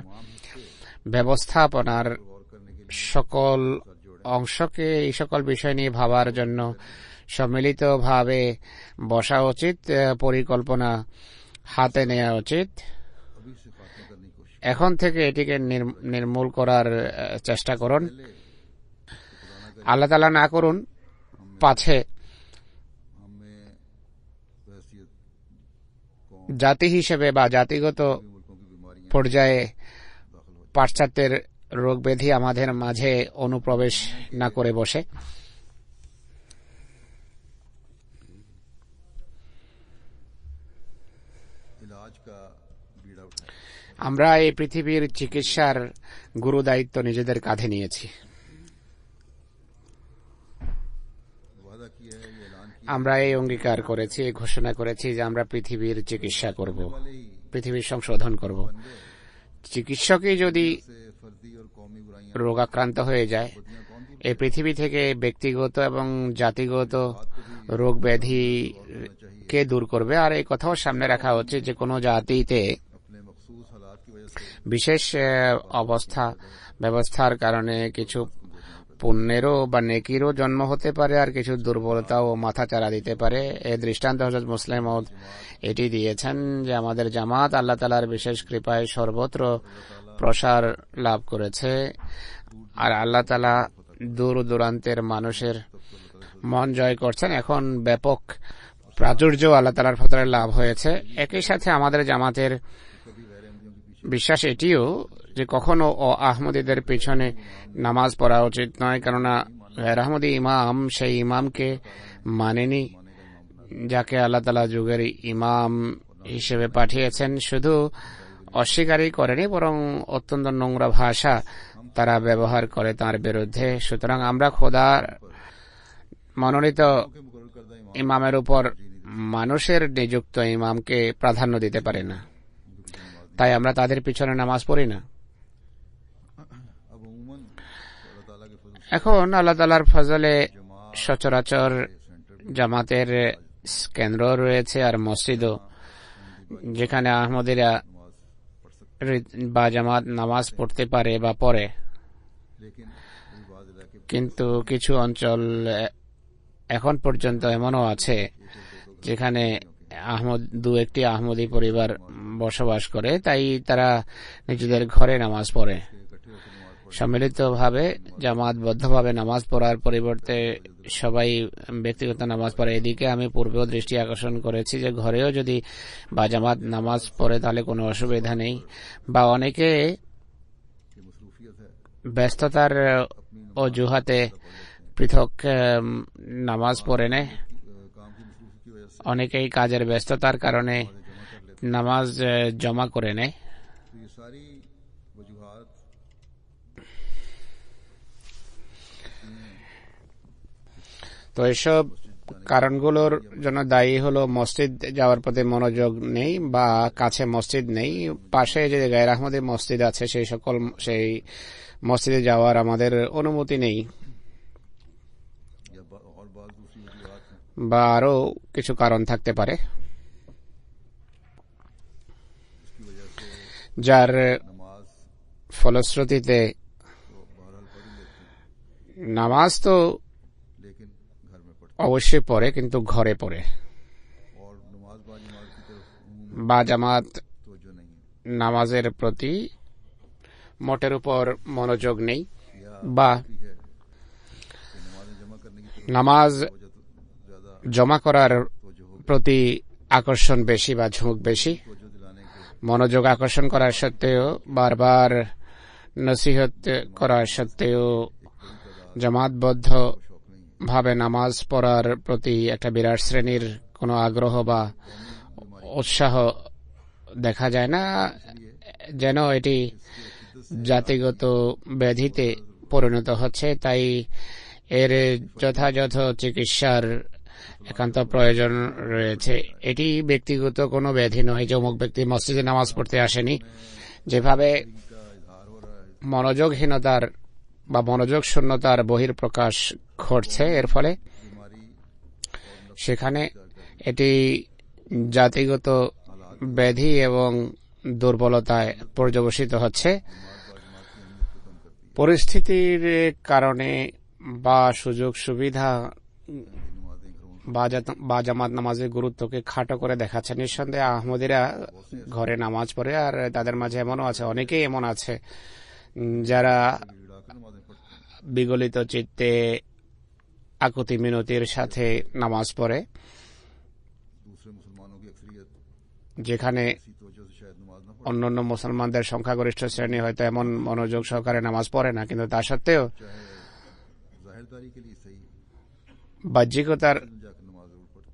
ব্যবস্থাপনার गौर करने के সকল অংশকে এই সকল বিষয় নিয়ে ভাবার জন্য সম্মিলিতভাবে বসা উচিত, পরিকল্পনা হাতে নেওয়া উচিত। अभी से खात्मा करने की कोशिश এখন থেকে এটিকে নির্মূল করার চেষ্টা করুন। আল্লাহ তাআলা না করুন পাছে हमें बहसियत জাতি হিসেবে বা জাতিগত मुल्कों की बीमारियां পর্যায়ে दाखिल हो পাশ্চাত্যের রোগ ব্যাধি আমাদের মাঝে অনুপ্রবেশ না করে বসে। আমরা এই পৃথিবীর চিকিৎসার গুরু দায়িত্ব নিজেদের কাঁধে নিয়েছি। আমরা এই অঙ্গীকার করেছি, ঘোষণা করেছি যে আমরা পৃথিবীর চিকিৎসা করব, পৃথিবীর সংশোধন করব। চিকিৎসকই যদি রোগাক্রান্ত হয়ে যায়, এই পৃথিবী থেকে ব্যক্তিগত এবং জাতিগত রোগ ব্যাধি কে দূর করবে? আর এই কথাও সামনে রাখা হচ্ছে যে কোনো জাতিতে বিশেষ অবস্থা ব্যবস্থার কারণে কিছু পুণ্যেরও বা নেকিরও জন্ম হতে পারে, আর কিছু দুর্বলতাও মাথা চারা দিতে পারে। এই দৃষ্টান্ত হযরত মুসলিম মাউদ এটি দিয়েছেন যে আমাদের জামাত আল্লাহ তাআলার বিশেষ কৃপায় সর্বত্র প্রসার লাভ করেছে, আর আল্লাহ তাআলা দূর দূরান্তের মানুষের মন জয় করছেন। এখন ব্যাপক প্রাচুর্য আল্লাহ তাআলার ফতরে লাভ হয়েছে। একই সাথে আমাদের জামাতের বিশ্বাস এটিও যে কখনো আহমদীদের পিছনে নামাজ পড়া উচিত নয়, কেননা গैर আহমদী ইমাম সেই ইমামকে মানেনি যাকে আল্লাহ তাআলা যুগের ইমাম হিসেবে পাঠিয়েছেন। শুধু অস্বীকারই করেনি, বরং অত্যন্ত নোংরা ভাষা তারা ব্যবহার করে তার বিরুদ্ধে। সুতরাং আমরা খোদার মনোনীত ইমামের উপর মানুষের নিযুক্ত ইমামকে প্রাধান্য দিতে পারি না, তাই আমরা তাদের পিছনে নামাজ পড়ি না। এখন আল্লাহ তাআলার ফজলে সচরাচর জামাতের কেন্দ্র রয়েছে আর মসজিদও, যেখানে আহমদীরা বা জামাত নামাজ পড়তে পারে বা পড়ে। কিন্তু কিছু অঞ্চল এখন পর্যন্ত এমনও আছে যেখানে দু একটি আহমদী পরিবার বসবাস করে, তাই তারা নিজেদের ঘরে নামাজ পড়ে। সম্মিলিতভাবে জামাতবদ্ধভাবে নামাজ পড়ার পরিবর্তে সবাই ব্যক্তিগত নামাজ পড়ে। এদিকে আমি পূর্বেও দৃষ্টি আকর্ষণ করেছি যে ঘরেও যদি বা জামাত নামাজ পড়ে তাহলে কোনো অসুবিধা নেই, বা অনেকে ব্যস্ততার অজুহাতে পৃথক নামাজ পড়ে নেয়। অনেকেই কাজের ব্যস্ততার কারণে নামাজ জমা করে নেয়। তো এসব কারণগুলোর জন্য দায়ী হলো মসজিদ যাওয়ার প্রতি মনোযোগ নেই বা কাছে মসজিদ নেই। পাশে যে গैर আহমদী মসজিদ আছে সেই মসজিদে যাওয়ার আমাদের অনুমতি নেই, বা আরো কিছু কারণ থাকতে পারে যার ফলশ্রুতিতে নামাজ তো অবশ্যই পড়ে কিন্তু ঘরে পড়ে, বা জামাত নামাজের প্রতি মোটের উপর মনোযোগ নেই, বা নামাজ জমা করার প্রতি আকর্ষণ বেশি বা ঝোঁক বেশি। মনোযোগ আকর্ষণ করার সত্ত্বেও, বারবার নসিহত করার সত্ত্বেও জামাতবদ্ধ ভাবে নামাজ পড়ার প্রতি একটা বিরাট শ্রেণীর কোনো আগ্রহ বা উৎসাহ দেখা যায় না, যেন এটি জাতিগত ব্যাধিতে পরিণত হচ্ছে। তাই এর যথাযথ চিকিৎসার একান্ত প্রয়োজন রয়েছে। এটি ব্যক্তিগত কোনো ব্যাধি নয় যে অমুক ব্যক্তি মসজিদে নামাজ পড়তে আসেনি। যেভাবে মনোযোগহীনতার বা মনোযোগ শূন্যতার বহিঃপ্রকাশ ঘটছে, এর ফলে সেখানে এটি জাতিগত ব্যাধি এবং দুর্বলতায় পর্যবসিত হচ্ছে। পরিস্থিতির কারণে বা সুযোগ সুবিধা বা জামাত নামাজের গুরুত্বকে খাটো করে দেখাচ্ছে। নিঃসন্দেহে আহমদীরা ঘরে নামাজ পড়ে, আর তাদের মাঝে এমনও আছে, অনেকেই এমন আছে যারা বিগলিত চিত্তে আকুতি মিনতির সাথে নামাজ পড়ে, যেখানে অন্যান্য মুসলমানদের সংখ্যাগরিষ্ঠ শ্রেণী হয়তো এমন মনোযোগ সহকারে নামাজ পড়ে না, কিন্তু তা সত্ত্বেও বাহ্যিকতার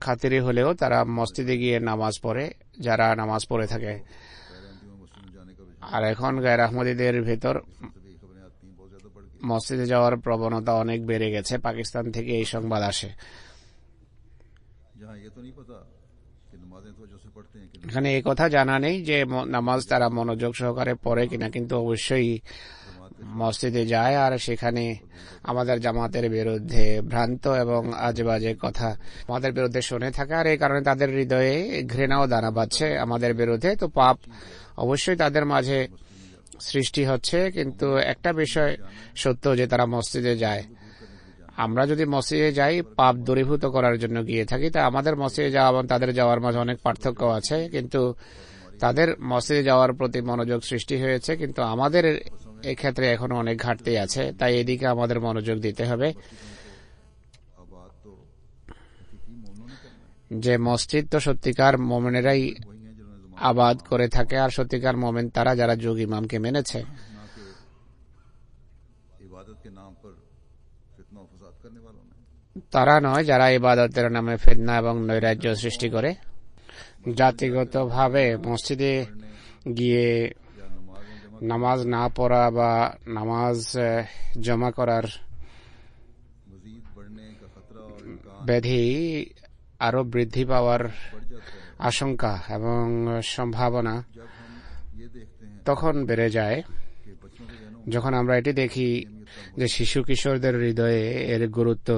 খাতিরে হলেও তারা মসজিদে গিয়ে নামাজ পড়ে, যারা নামাজ পড়ে থাকে। আর এখন গায়র আহমদীদের ভেতর মসজিদে যাওয়ার প্রবণতা অনেক বেড়ে গেছে। পাকিস্তান থেকে এই সংবাদ আসে। এখানে এই কথা জানা নেই যে নামাজ তারা মনোযোগ সহকারে পড়ে কিনা, কিন্তু অবশ্যই মসজিদে যায় আর সেখানে আমাদের জামাতের বিরুদ্ধে ভ্রান্ত এবং আজেবাজে কথা আমাদের বিরুদ্ধে শুনে থাকে, আর এই কারণে তাদের হৃদয়ে ঘৃণাও দানা বাঁধছে আমাদের বিরুদ্ধে। তো পাপ অবশ্যই তাদের মাঝে সৃষ্টি হচ্ছে, কিন্তু একটা বিষয় সত্য যে তারা মসজিদে যায়। আমরা যদি মসজিদে যাই পাপ দূরীভূত করার জন্য গিয়ে থাকি, তা আমাদের মসজিদে যাওয়া এবং তাদের যাওয়ার মাঝে অনেক পার্থক্য আছে। কিন্তু তাদের মসজিদে যাওয়ার প্রতি মনোযোগ সৃষ্টি হয়েছে, কিন্তু আমাদের এক্ষেত্রে এখনো অনেক ঘাটতি আছে, তাই এদিকে আমাদের মনোযোগ দিতে হবে। যে মসজিদ তো সত্যিকার মোমেনেরাই আবাদ করে থাকে, আর সত্যিকার মোমেন তারা যারা যোগ ইমামকে মেনেছে। তারা নয় যারা ইবাদতের নামে ফিতনা এবং নৈরাজ্য সৃষ্টি করে। জাতিগতভাবে মসজিদে গিয়ে নামাজ না পড়া বা নামাজ জমা করার ব্যাধি আরো বৃদ্ধি পাওয়ার আশঙ্কা এবং সম্ভাবনা তখন বেড়ে যায় যখন আমরা এটি দেখি যে শিশু কিশোরদের হৃদয়ে এর গুরুত্ব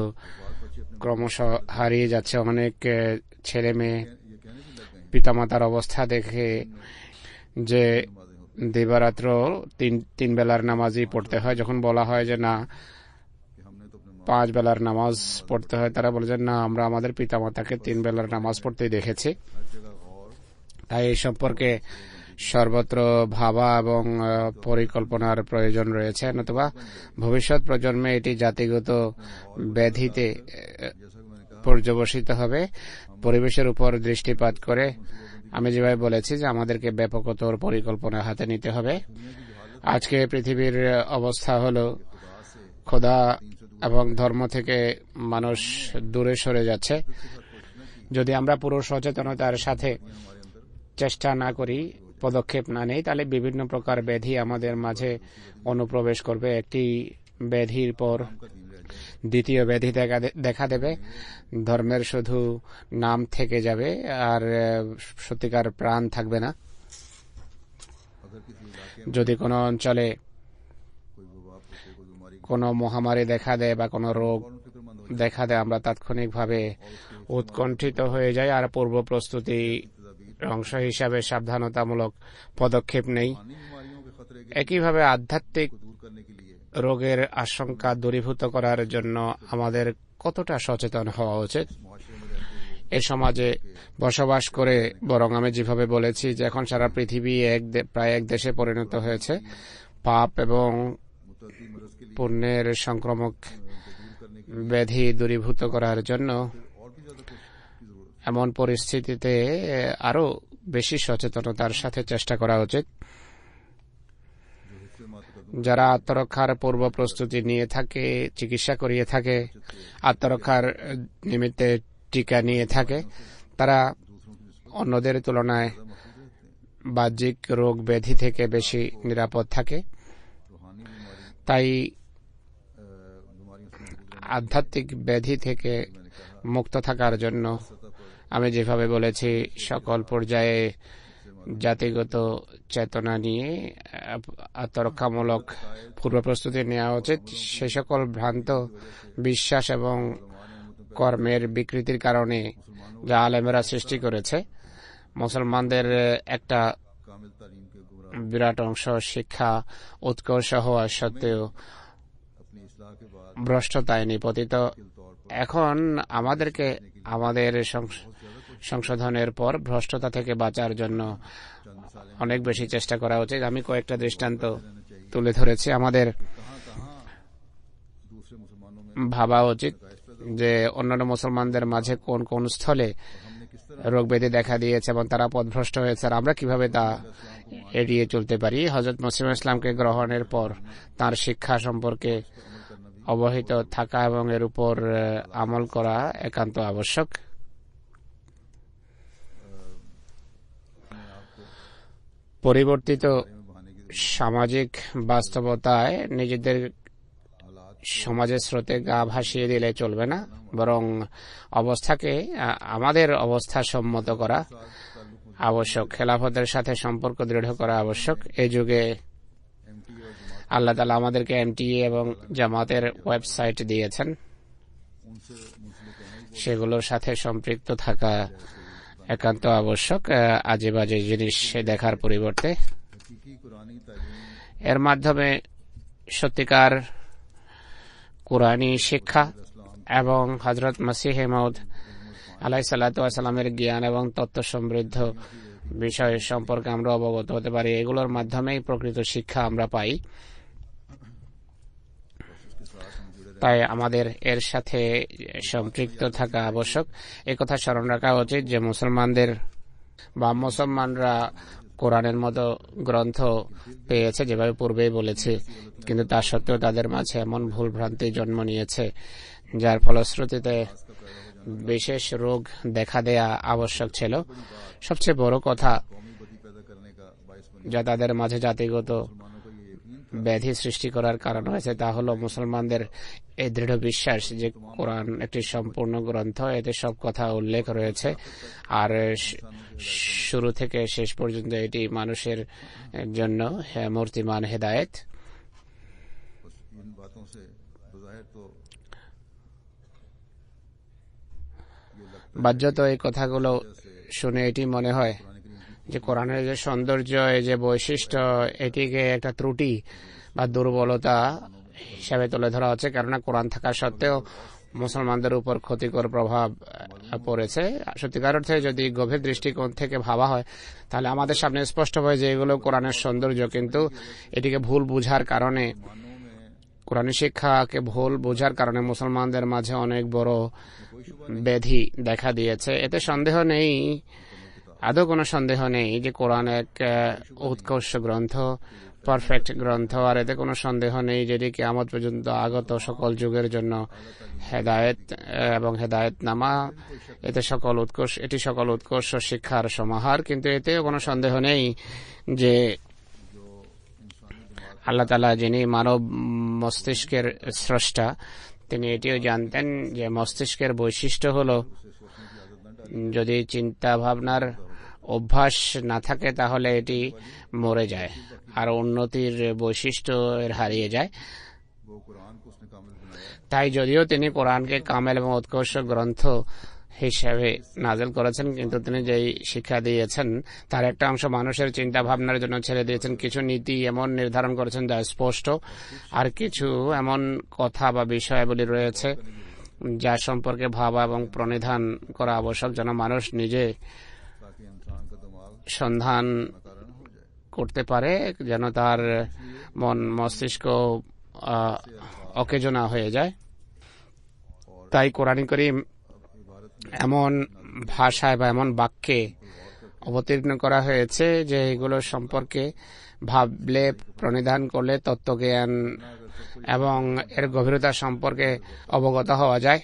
ক্রমশ হারিয়ে যাচ্ছে। অনেক ছেলে মেয়ে পিতামাতার অবস্থা দেখে যে দিবারাত্র তিন বেলার নামাজই পড়তে হয়, যখন বলা হয় যে না 5 বেলার নামাজ পড়তে হয়, তারা বলে যে না আমরা আমাদের পিতামাতাকে 3 বেলার নামাজ পড়তে দেখেছি। তাই এই সম্পর্কে সর্বত্র ভাবা এবং পরিকল্পনার প্রয়োজন রয়েছে, নতুবা ভবিষ্যৎ প্রজন্মে এটি জাতিগত ব্যাধিতে পর্যবসিত হবে। পরিবেশের উপর দৃষ্টিপাত করে আমি যেভাবে বলেছি যে আমাদেরকে ব্যাপকতর পরিকল্পনা হাতে নিতে হবে। আজকে পৃথিবীর অবস্থা হলো খোদা এবং ধর্ম থেকে মানুষ দূরে সরে যাচ্ছে। যদি আমরা পুরো সচেতনতার সাথে চেষ্টা না করি, পদক্ষেপ না নেই, তাহলে বিভিন্ন প্রকার ব্যাধি আমাদের মাঝে অনুপ্রবেশ করবে। একটি ব্যাধির পর দ্বিতীয় ব্যাধি দেখা দেবে। ধর্মের শুধু নাম থেকে যাবে আর সত্যিকার প্রাণ থাকবে না। যদি কোনো অঞ্চলে কোনো মহামারী দেখা দেয় বা কোনো রোগ দেখা দেয়, আমরা তাৎক্ষণিকভাবে উৎকণ্ঠিত হয়ে যাই আর পূর্ব প্রস্তুতি অংশ হিসাবে সাবধানতামূলক পদক্ষেপ নেই। একইভাবে আধ্যাত্মিক রোগের আশঙ্কা দূরীভূত করার জন্য আমাদের কতটা সচেতন হওয়া উচিত। এ সমাজে বসবাস করে, বরং আমি যেভাবে বলেছি যে এখন সারা পৃথিবী প্রায় এক দেশে পরিণত হয়েছে, পাপ এবং পুণ্যের সংক্রামক ব্যাধি দূরীভূত করার জন্য এমন পরিস্থিতিতে আরো বেশি সচেতনতার সাথে চেষ্টা করা উচিত। যারা আত্মরক্ষার পূর্ব প্রস্তুতি নিয়ে থাকে, চিকিৎসা করিয়ে থাকে, আত্মরক্ষার নিমিত্তে টিকা নিয়ে থাকে, তারা অন্যদের তুলনায় বাহ্যিক রোগ ব্যাধি থেকে বেশি নিরাপদ থাকে। তাই আধ্যাত্মিক ব্যাধি থেকে মুক্ত থাকার জন্য আমি যেভাবে বলেছি সকল পর্যায়ে জাতিগত চেতনা নিয়ে আত্মরক্ষামূলক পূর্ব প্রস্তুতি নেওয়া উচিত। সে সকল ভ্রান্ত বিশ্বাস এবং কর্মের বিকৃতির কারণে যা আলেমেরা সৃষ্টি করেছে, মুসলমানদের একটা বিরাট অংশ শিক্ষা উৎকর্ষ হওয়া সত্ত্বেও ভ্রষ্টতায় নিপতিত। এখন আমাদেরকে আমাদের সংশোধনের পর ভ্রষ্টতা থেকে বাঁচার জন্য অনেক বেশি চেষ্টা করা উচিত। আমি কয়েকটা দৃষ্টান্ত তুলে ধরেছি। আমাদের ভাবা উচিত যে অন্যান্য মুসলমানদের মাঝে কোন কোন স্থলে রোগ ব্যাধি দেখা দিয়েছে এবং তারা পথভ্রষ্ট হয়েছে, আর আমরা কিভাবে তা এড়িয়ে চলতে পারি। হযরত মসিহ ইসলামকে গ্রহণের পর তার শিক্ষা সম্পর্কে অবহিত থাকা এবং এর উপর আমল করা একান্ত আবশ্যক। পরিবর্তিত সামাজিক বাস্তবতায় নিজেদের সমাজের স্রোতে গা ভাসিয়ে দিলে চলবে না, বরং অবস্থাকে আমাদের অবস্থা সম্মত করা আবশ্যক। খেলাফতের সাথে সম্পর্ক দৃঢ় করা আবশ্যক। এই যুগে আল্লাহ তাআলা আমাদেরকে এমটিএ এবং জামাতের ওয়েবসাইট দিয়েছেন, সেগুলোর সাথে সম্পৃক্ত থাকা একান্ত আবশ্যক। আজে বাজে জিনিস দেখার পরিবর্তে এর মাধ্যমে সত্যিকার কুরআনী শিক্ষা এবং হযরত মসিহ মাউদ আলাইহিস সালাতু ওয়াস সালামের জ্ঞান এবং তত্ত্ব সমৃদ্ধ বিষয় সম্পর্কে আমরা অবগত হতে পারি। এগুলোর মাধ্যমেই প্রকৃত শিক্ষা আমরা পাই। তাই আমাদের এর সাথে সম্পৃক্ত থাকা আবশ্যক। একথা স্মরণ রাখা উচিত যে মুসলমানরা কোরআনের মতো গ্রন্থ পেয়েছে, যেভাবে পূর্বেই বলেছি, কিন্তু তা সত্ত্বেও তাদের মাঝে এমন ভুল ভ্রান্তি জন্ম নিয়েছে যার ফলশ্রুতিতে বিশেষ রোগ দেখা দেয়া আবশ্যক ছিল। সবচেয়ে বড় কথা যা তাদের মাঝে জাতিগত ব্যাধি সৃষ্টি করার কারণ হয়েছে তা হল মুসলমানদের এই দৃঢ় বিশ্বাস যে কোরআন একটি সম্পূর্ণ গ্রন্থ, এতে সব কথা উল্লেখ রয়েছে, আর শুরু থেকে শেষ পর্যন্ত এটি মানুষের জন্য মূর্তিমান হেদায়েত। বাহ্যত এই কথাগুলো শুনে এটি মনে হয় যে কোরআনের যে সৌন্দর্য, এই যে বৈশিষ্ট্য, এটিকে একটা ত্রুটি বা দুর্বলতা হিসাবে তুলে ধরা হচ্ছে, কেননা কোরআন থাকা সত্ত্বেও মুসলমানদের উপর ক্ষতিকর প্রভাব পড়েছে। সত্যিকার অর্থে যদি গভীর দৃষ্টিকোণ থেকে ভাবা হয় তাহলে আমাদের সামনে স্পষ্ট হয় যে এগুলো কোরআনের সৌন্দর্য, কিন্তু এটিকে ভুল বুঝার কারণে, কোরআনী শিক্ষাকে ভুল বোঝার কারণে মুসলমানদের মাঝে অনেক বড় ব্যাধি দেখা দিয়েছে। এতে সন্দেহ নেই, আদৌ কোনো সন্দেহ নেই যে কোরআন এক উৎকর্ষ গ্রন্থ, পারফেক্ট গ্রন্থ, আর এতে কোনো সন্দেহ নেই যেটি কিয়ামত পর্যন্ত আগত সকল যুগের জন্য হেদায়েত এবং হেদায়েতনামা। এটি সকল উৎকর্ষ শিক্ষার সমাহার। কিন্তু এতেও কোনো সন্দেহ নেই যে আল্লাহ তাআলা, যিনি মানব মস্তিষ্কের স্রষ্টা, তিনি এটিও জানতেন যে মস্তিষ্কের বৈশিষ্ট্য হলো যদি চিন্তা ভাবনার অভ্যাস না থাকে তাহলে এটি মরে যায় আর উন্নতির বৈশিষ্ট্য এর হারিয়ে যায়। তাই যদিও তিনি কোরআনকে কামেল এবং উৎকর্ষ গ্রন্থ হিসেবে নাযিল করেছেন, কিন্তু তিনি যেই শিক্ষা দিয়েছেন তার একটা অংশ মানুষের চিন্তা ভাবনার জন্য ছেড়ে দিয়েছেন। কিছু নীতি এমন নির্ধারণ করেছেন যা স্পষ্ট, আর কিছু এমন কথা বা বিষয়াবলী রয়েছে যা সম্পর্কে ভাবা এবং প্রণিধান করা আবশ্যক, যেন মানুষ নিজে সন্ধান করতে পারে, যেন তার মন মস্তিষ্ক অকেজো না হয়ে যায়। তাই কোরআন কারীম এমন ভাষায় বা এমন বাক্যে অবতীর্ণ করা হয়েছে যে এগুলো সম্পর্কে ভাবলে, প্রণিধান করলে তত্ত্বজ্ঞান এবং এর গভীরতা সম্পর্কে অবগত হওয়া যায়।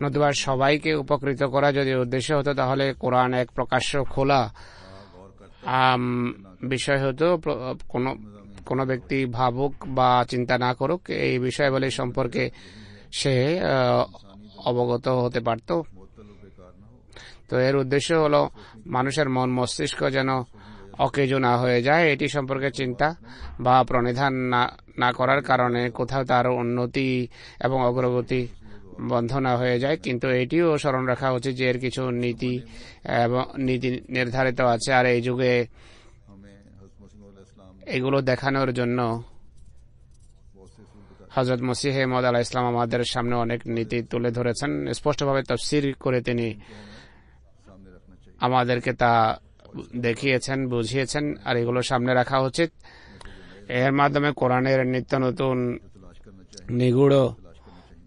নতুবা সবাইকে উপকৃত করা যদি উদ্দেশ্য হতো তাহলে কোরআন এক প্রকাশ্য খোলা বিষয় হতো। কোনো ব্যক্তি ভাবুক বা চিন্তা না করুক, এই বিষয়াবলী সম্পর্কে সে অবগত হতে পারত। তো এর উদ্দেশ্য হলো মানুষের মন মস্তিষ্ক যেন অকেজো না হয়ে যায়, এটি সম্পর্কে চিন্তা বা প্রণিধান না করার কারণে কোথাও তার উন্নতি এবং অগ্রগতি বন্ধ না হয়ে যায়। কিন্তু এটিও স্মরণ রাখা উচিত যে এর কিছু নীতি নির্ধারিত আছে, আর এই যুগে এগুলো দেখানোর জন্য হযরত মসিহ মাউদ আলাইহিস সালাম আমাদের সামনে অনেক নীতি তুলে ধরেছেন। স্পষ্টভাবে তাফসীর করে তিনি আমাদেরকে তা দেখিয়েছেন, বুঝিয়েছেন, আর এগুলো সামনে রাখা উচিত। এর মাধ্যমে কোরআনের নিত্য নতুন নিগুড়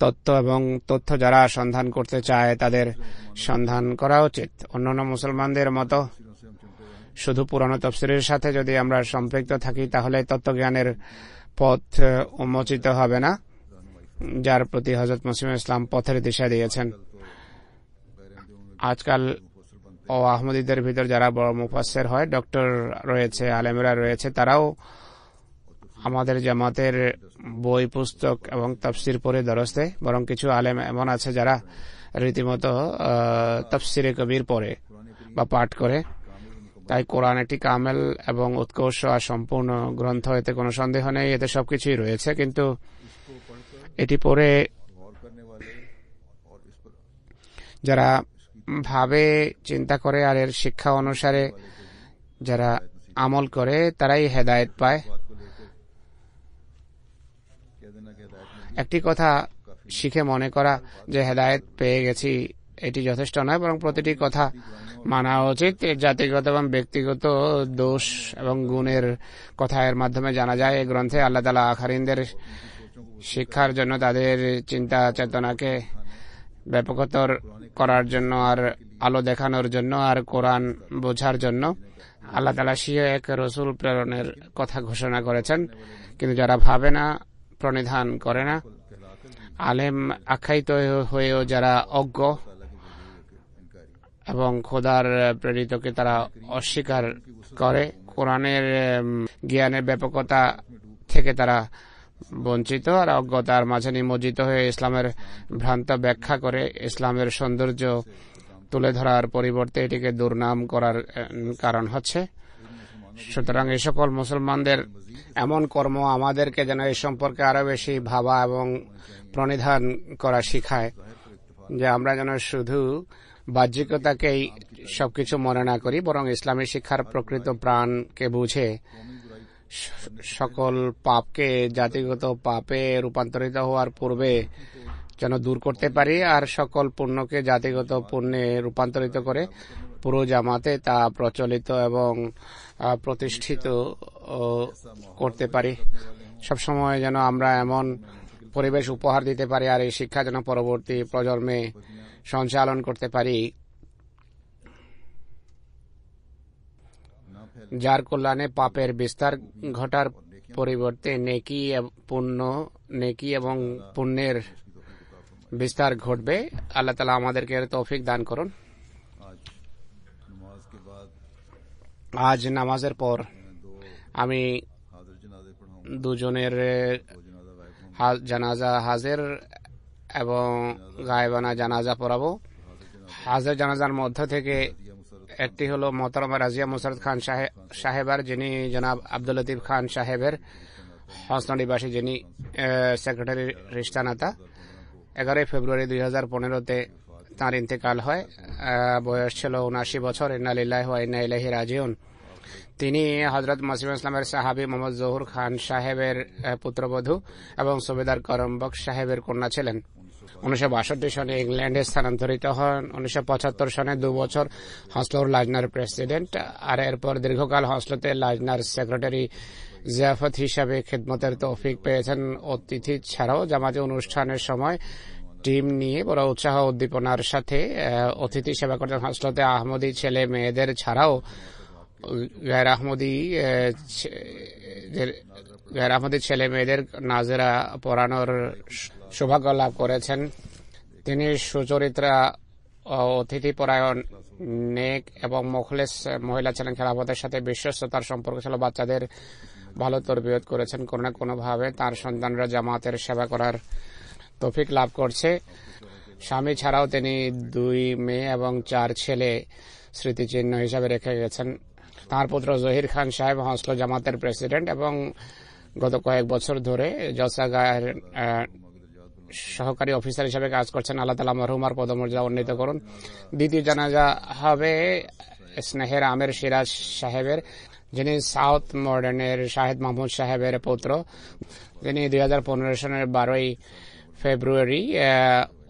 তথ্য যারা সন্ধান করতে চায় তাদের সন্ধান করা উচিত। অন্যান্য মুসলমানদের মতো শুধু পুরানো তফসিরের সাথে যদি আমরা সম্পৃক্ত থাকি তাহলে তত্ত্বজ্ঞানের পথ উন্মোচিত হবে না, যার প্রতি হযরত মসিহ ইসলাম পথের দিশা দিয়েছেন। আজকাল ও আহমদীদের ভিতর যারা বড় মুফাসসির হয়, ডক্টর রয়েছে, আলেমরা রয়েছে, তারাও আমাদের জামাতের বই পুস্তক এবং তাফসির পড়ে দরস দেয়। বরং কিছু আলেম এমন আছে যারা রীতিমতো তাফসিরে কবির পড়ে বা পাঠ করে। তাই কোরআন একটি কামেল এবং উৎকর্ষ আর সম্পূর্ণ গ্রন্থ, এতে কোনো সন্দেহ নেই, এতে সবকিছুই রয়েছে। কিন্তু এটি পড়ে যারা ভাবে, চিন্তা করে আর এর শিক্ষা অনুসারে যারা আমল করে তারাই হেদায়েত পায়। একটি কথা শিখে মনে করা যে হেদায়েত পেয়ে গেছি এটি যথেষ্ট নয়, বরং প্রতিটি কথা মানা উচিত। জাতিগত এবং ব্যক্তিগত দোষ এবং গুণের কথা এর মাধ্যমে জানা যায়। এই গ্রন্থে আল্লাহ তাআলা আখারিনদের শিক্ষার জন্য, তাদের চিন্তা চেতনাকে ব্যাপকতর করার জন্য আর আলো দেখানোর জন্য আর কোরআন বোঝার জন্য আল্লাহ তাআলা স্বীয় এক রসুল প্রেরণের কথা ঘোষণা করেছেন। কিন্তু যারা ভাবে না, প্রণিধান করে না, আলেম আখ্যায়িত হয়েও যারা অজ্ঞ এবং খোদার প্রেরিতকে তারা অস্বীকার করে, কোরআনের জ্ঞানের ব্যাপকতা থেকে তারা বঞ্চিত আর অজ্ঞতার মাঝে নিমজ্জিত হয়ে ইসলামের ভ্রান্ত ব্যাখ্যা করে ইসলামের সৌন্দর্য তুলে ধরার পরিবর্তে এটিকে দুর্নাম করার কারণ হচ্ছে। সুতরাং এই সকল মুসলমানদের এমন কর্ম আমাদেরকে যেন এই সম্পর্কে আরো বেশি ভাবা এবং প্রণিধান করা শিখায়, যে আমরা যেন শুধু বাহ্যিকতাকেই সবকিছু মনে না করি, বরং ইসলামী শিক্ষার প্রকৃত প্রাণকে বুঝে সকল পাপকে জাতিগত পাপে রূপান্তরিত হওয়ার পূর্বে যেন দূর করতে পারি, আর সকল পুণ্যকে জাতিগত পুণ্যে রূপান্তরিত করে পুরো জামাতে তা প্রচলিত এবং প্রতিষ্ঠিত করতে পারি। সবসময় যেন আমরা এমন পরিবেশ উপহার দিতে পারি আর এই শিক্ষা যেন পরবর্তী প্রজন্মে সঞ্চালন করতে পারি, যার কল্যাণে পাপের বিস্তার ঘটার পরিবর্তে নেকি এবং পুণ্যের বিস্তার ঘটবে। আল্লাহ তাআলা আমাদেরকে এর তৌফিক দান করুন। আজ নামাজের পর আমি দুজনের জানাজা হাজির এবং গায়েবানা জানাজা পড়াবো। হাজির জানাজার মধ্য থেকে একটি হলো মোহতারামা রাজিয়া মুসারত খান সাহেবের, যিনি জনাব আব্দুল লতিফ খান সাহেবের হসনডিবাসী, যিনি সেক্রেটারি রিশতানাতা। 11 ফেব্রুয়ারি 2015-তে তাঁর ইন্তেকাল হয়। বয়স ছিল 79 বছর। ইন্না লিল্লাহি ওয়া ইন্না ইলাইহি রাজিউন। তিনি হযরত মসিহ ইসলামের সাহাবী মোহাম্মদ জহুর খান সাহেবের পুত্রবধূ এবং সুবেদার করমবক্স সাহেবের কন্যা ছিলেন। 1962 সনে ইংল্যান্ডে স্থানান্তরিত হন। 1975 সনে 2 বছর হসলোর লাজনার প্রেসিডেন্ট, আর এরপর দীর্ঘকাল হসলোতে লাজনার সেক্রেটারি জিয়াফত হিসাবে খেদমতের তৌফিক পেয়েছেন। অতিথি ছাড়াও জামাতে অনুষ্ঠানের সময় টিম নিয়ে বড় উৎসাহ উদ্দীপনার সাথে অতিথি সেবা করতেন। হসলোতে আহমদী ছেলে মেয়েদের ছাড়াও গায়ের আহমদী ছেলে মেয়েদের নাজেরা পড়ানোর সৌভাগ্য লাভ করেছেন। তিনি সুচরিত্রা, অতিথি পরায়ণ, নেক এবং মুখলেস মহিলা ছিলেন। খেলাফতের সাথে বিশ্বস্ততার সম্পর্ক ছিল। বাচ্চাদের ভালো তরবিয়ত করেছেন। কোনো না কোনো ভাবে তার সন্তানরা জামাতের সেবা করার তৌফিক লাভ করছে। স্বামী ছাড়াও তিনি 2 মেয়ে এবং 4 ছেলে স্মৃতিচিহ্ন হিসাবে রেখে গেছেন। তাঁর পুত্র জহির খান সাহেব হসলো জামাতের প্রেসিডেন্ট এবং গত কয়েক বছর ধরে জলসাগাহের সহকারী অফিসার হিসেবে কাজ করছেন। আল্লাহ তাআলা মরহুমার পদমর্যাদা উন্নীত করুন। দ্বিতীয় জানাজা হবে স্নেহের আমের সিরাজ সাহেবের, যিনি সাউথ মডার্নের শাহেদ মাহমুদ সাহেবের পুত্র। তিনি 2015 সনের 12 ফেব্রুয়ারি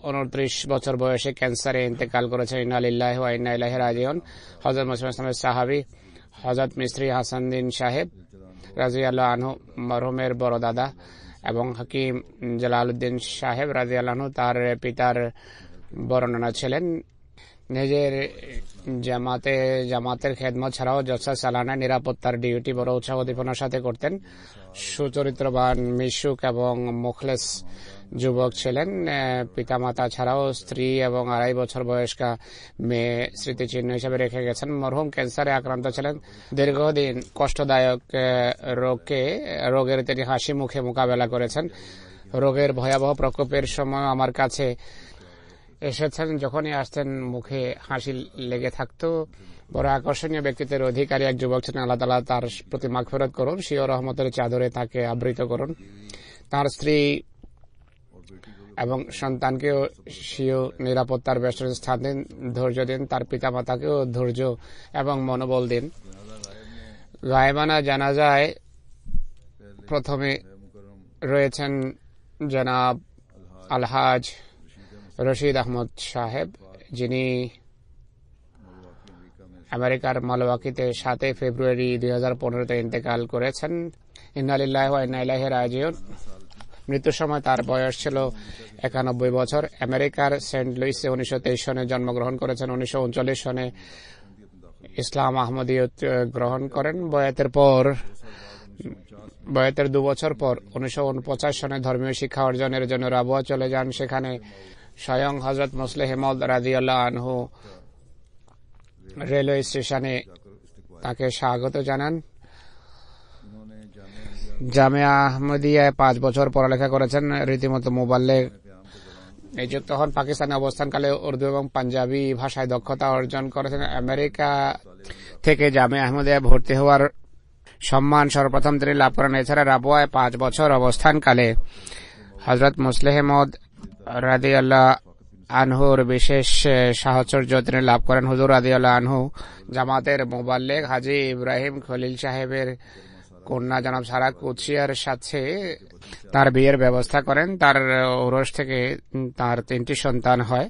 29 বছর বয়সে ক্যান্সারে ইন্তেকাল করেছেন। ইন্না লিল্লাহি ওয়া ইন্না ইলাইহি রাজিউন। হযরত মসিহ ইসলামের সাহাবী হযরত মিস্ত্রি হাসানুদ্দিন সাহেব রাদিয়াল্লাহু আনহু মরহুমের বড় দাদা এবং হাকিম জালালউদ্দিন সাহেব রাদিয়াল্লাহু আনহু তার পিতার বর্ণনা ছিলেন। নিজের জামাতের খেদমত ছাড়াও জলসা সালানা নিরাপত্তার ডিউটি বড় উৎসাহ উদ্দীপনার সাথে করতেন। সুচরিত্রবান, মিশুক এবং মুখলেস যুবক ছিলেন। পিতামাতা ছাড়াও স্ত্রী এবং 2.5 বছর বয়স্কা মেয়ে স্মৃতিচিহ্ন হিসেবে রেখে গেছেন। মরহুম ক্যান্সারে আক্রান্ত ছিলেন। দীর্ঘদিন কষ্টদায়ক রোগের তিনি হাসি মুখে মোকাবেলা করেছেন। রোগের ভয়াবহ প্রকোপের সময় আমার কাছে এসেছেন, যখনই আসতেন মুখে হাসি লেগে থাকতো। বড় আকর্ষণীয় ব্যক্তিত্বের অধিকারী এক যুবক ছিলেন। আল্লাহ তাআলা তার প্রতি মাগফিরাত করুন, স্বীয় রহমতের চাদরে তাকে আবৃত করুন। তার স্ত্রী এবং সন্তানকেও স্বীয় নিরাপত্তার বেষ্টনী স্থান দিন, ধৈর্য দিন। তার পিতামাতাকেও ধৈর্য এবং মনোবল দিন। গায়েবানা জানাজায় প্রথমে রয়েছেন জনাব আলহাজ রশিদ আহমদ সাহেব, যিনি আমেরিকার মালওয়াকিতে 7 ফেব্রুয়ারি 2015-তে ইন্তেকাল করেছেন। ইন্না লিল্লাহি ওয়া ইন্না ইলাইহি রাজিউন। মৃত্যুর সময় তার বয়স ছিল 91 বছর। আমেরিকার সেন্ট লুইসে 1923 সনে জন্মগ্রহণ করেছেন। 1939 সনে ইসলাম আহমদিয়ত গ্রহণ করেন। বয়াতের 2 বছর পর 1949 সনে ধর্মীয় শিক্ষা অর্জনের জন্য রাবুয়া চলে যান। সেখানে স্বয়ং হযরত মুসলিহ মাউদ রাদিয়াল্লাহু আনহু রেলওয়ে স্টেশনে তাকে স্বাগত জানান। জামিয়া আহমদিয়ায় 5 বছর পড়ালেখা করেছেন। রীতিমতো মুবাল্লিগ নিযুক্ত হন। পাকিস্তানে অবস্থানকালে উর্দু এবং পাঞ্জাবি ভাষায় দক্ষতা অর্জন করেছেন। আমেরিকা থেকে জামিয়া আহমদিয়ায় ভর্তি হওয়ার সম্মান সর্বপ্রথম তিনি লাভ করেন। এছাড়া রাবুয়ায় 5 বছর অবস্থানকালে হযরত মুসলিহ মাউদ রাদিয়াল্লাহু আনহুর বিশেষ সাহচর্য তিনি লাভ করেন। হুজুর রাদিয়াল্লাহু আনহু জামাতের মুবাল্লিগ হাজী ইব্রাহিম খলিল সাহেবের কন্যা জনাব সারা কুচিয়ার সাথে তার বিয়ের ব্যবস্থা করেন। তার ঔরস থেকে তার 3টি সন্তান হয়।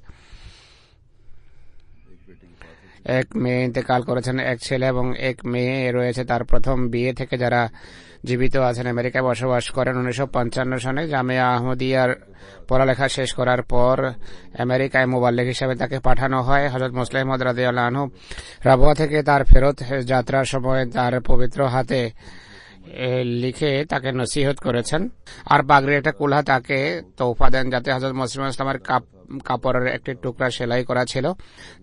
এক মেয়ে ইন্তেকাল করেছেন, এক ছেলে এবং এক মেয়ে রয়েছে তার প্রথম বিয়ে থেকে, যারা জীবিত আছেন। আমেরিকায় বসবাস করেন। 1955 সনে জামিয়া আহমদিয়ার পড়ালেখা শেষ করার পর আমেরিকায় মুবাল্লিগ হিসেবে তাকে পাঠানো হয়। হযরত মুসলিহ মাউদ রাদিয়াল্লাহু আনহু রাবুয়া থেকে তার ফেরত যাত্রার সময় তার পবিত্র হাতে লিখে তাকে নসিহত করেছেন। আর পাগড়ির একটা কুলহা তাকে তোহফা দেন, যাতে হযরত মুসলিম ইসলামের কাপড়ের একটি টুকরা সেলাই করা ছিল,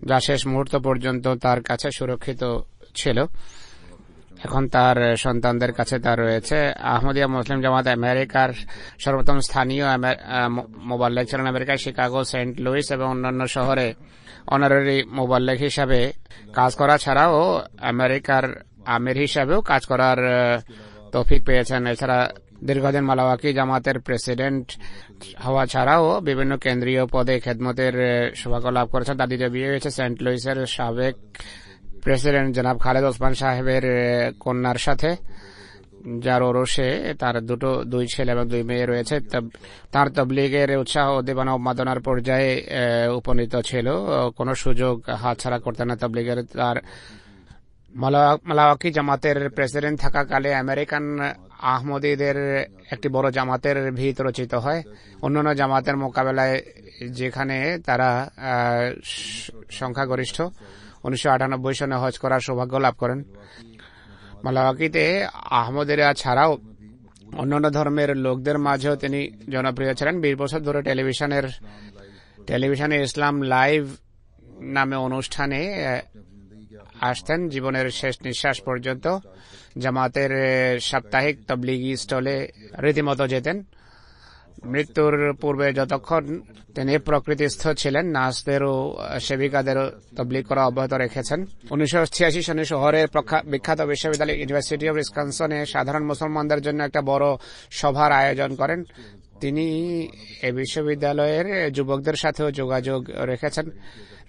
যা শেষ মুহূর্ত পর্যন্ত তার কাছে সুরক্ষিত ছিল। এখন তার সন্তানদের কাছে তা রয়েছে। আহমদিয়া মুসলিম জামাত আমেরিকার সর্বপ্রথম স্থানীয় মুবাল্লিগ ছিলেন। আমেরিকার শিকাগো, সেন্ট লুইস এবং অন্যান্য শহরে অনারারি মুবাল্লিগ হিসাবে কাজ করা ছাড়াও আমেরিকার আমির হিসাবেও কাজ করার তৌফিক পেয়েছেন। এছাড়া দীর্ঘদিন মালওয়াকি জামাতের প্রেসিডেন্ট হওয়া ছাড়াও বিভিন্ন কেন্দ্রীয় পদে খেদমতের সৌভাগ্য লাভ করেছেন। তার দ্বিতীয় বিয়ে হয়েছে সেন্ট লুইসের সাবেক প্রেসিডেন্ট জনাব খালেদ ওসমান সাহেবের কন্যার সাথে, যার ওরসে তার 2 ছেলে এবং 2 মেয়ে রয়েছে। তার তবলিগের উৎসাহ উদ্দীপনা উন্মাদনার পর্যায়ে উপনীত ছিল। কোনো সুযোগ হাতছাড়া করতেন না তবলিগের। তার মালওয়াকি জামাতের প্রেসিডেন্ট থাকাকালে আমেরিকান আহমদীদের একটি বড় জামাতের ভিত রচিত হয়। অন্যান্য জামাতের মোকাবেলায় যেখানে তারা সংখ্যাগরিষ্ঠ। 1998 সনে হজ করার সৌভাগ্য লাভ করেন। মালওয়াকিতে আহমদীরা ছাড়াও অন্যান্য ধর্মের লোকদের মাঝেও তিনি জনপ্রিয় ছিলেন। 20 বছর ধরে টেলিভিশনে ইসলাম লাইভ নামে অনুষ্ঠানে আসতেন। জীবনের শেষ নিঃশ্বাস পর্যন্ত জামাতের সাপ্তাহিক তবলিগি স্টলে রীতিমতো যেতেন। মৃত্যুর পূর্বে যতক্ষণ তিনি প্রকৃতিস্থ ছিলেন, নার্সদের ও সেবিকাদেরও তবলিগ করা অব্যাহত রেখেছেন। 1986 সনে শহরের বিখ্যাত বিশ্ববিদ্যালয় ইউনিভার্সিটি অব উইসকনসিনে সাধারণ মুসলমানদের জন্য একটা বড় সভার আয়োজন করেন। তিনি এই বিশ্ববিদ্যালয়ের যুবকদের সাথেও যোগাযোগ রেখেছেন।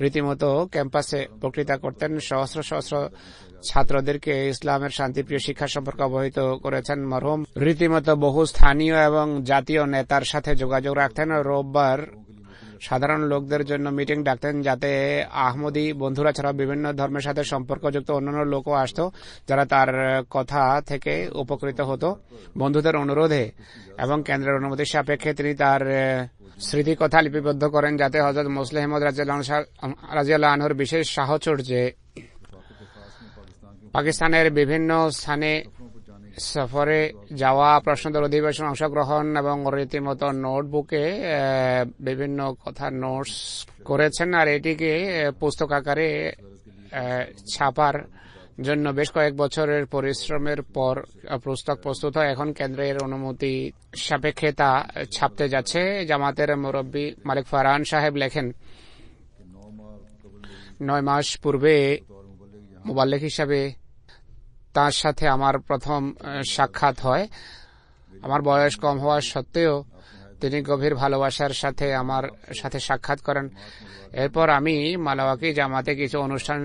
রীতিমতো ক্যাম্পাসে বক্তৃতা করতেন। সহস্র সহস্র ছাত্রদেরকে ইসলামের শান্তিপ্রিয় শিক্ষা সম্পর্কে অবহিত করেছেন। মরহুম রীতিমতো বহু স্থানীয় এবং জাতীয় নেতার সাথে যোগাযোগ রাখতেন। রোববার সাধারণ লোকদের জন্য মিটিং ডাকতেন, যাতে আহমদী বন্ধুরা ছাড়া বিভিন্ন ধর্মের সাথে সম্পর্কযুক্ত অন্যান্য লোকও আসতো, যারা তার কথা থেকে উপকৃত হতো। বন্ধুদের অনুরোধে এবং কেন্দ্রের অনুমতির সাপেক্ষে তিনি তার স্মৃতি কথা লিপিবদ্ধ করেন, যাতে হযরত মুসলিহ মাউদ রাদিয়াল্লাহু আনহুর বিশেষ সাহচর্যে পাকিস্তানের বিভিন্ন স্থানে সফরে যাওয়া, প্রশ্নোত্তর অধিবেশন অংশগ্রহণ এবং রীতিমতো নোটবুকে বিভিন্ন কথা নোটস করেছেন। আর এটিকে পুস্তক আকারে ছাপার জন্য বেশ কয়েক বছরের পরিশ্রমের পর পুস্তক প্রস্তুত হয়। এখন কেন্দ্রের অনুমতি সাপেক্ষে তা ছাপতে যাচ্ছে। জামাতের মুরব্বী মালিক ফারহান সাহেব লেখেন, 9 মাস পূর্বে মুবাল্লিগ হিসাবে তার সাথে আমার প্রথম সাক্ষাৎ হয়। আমার বয়স কম হওয়া সত্ত্বেও তিনি গভীর ভালোবাসার সাথে আমার সাথে সাক্ষাৎ করেন। এরপর আমি মালাওয়াকি জামাতে কিছু অনুষ্ঠান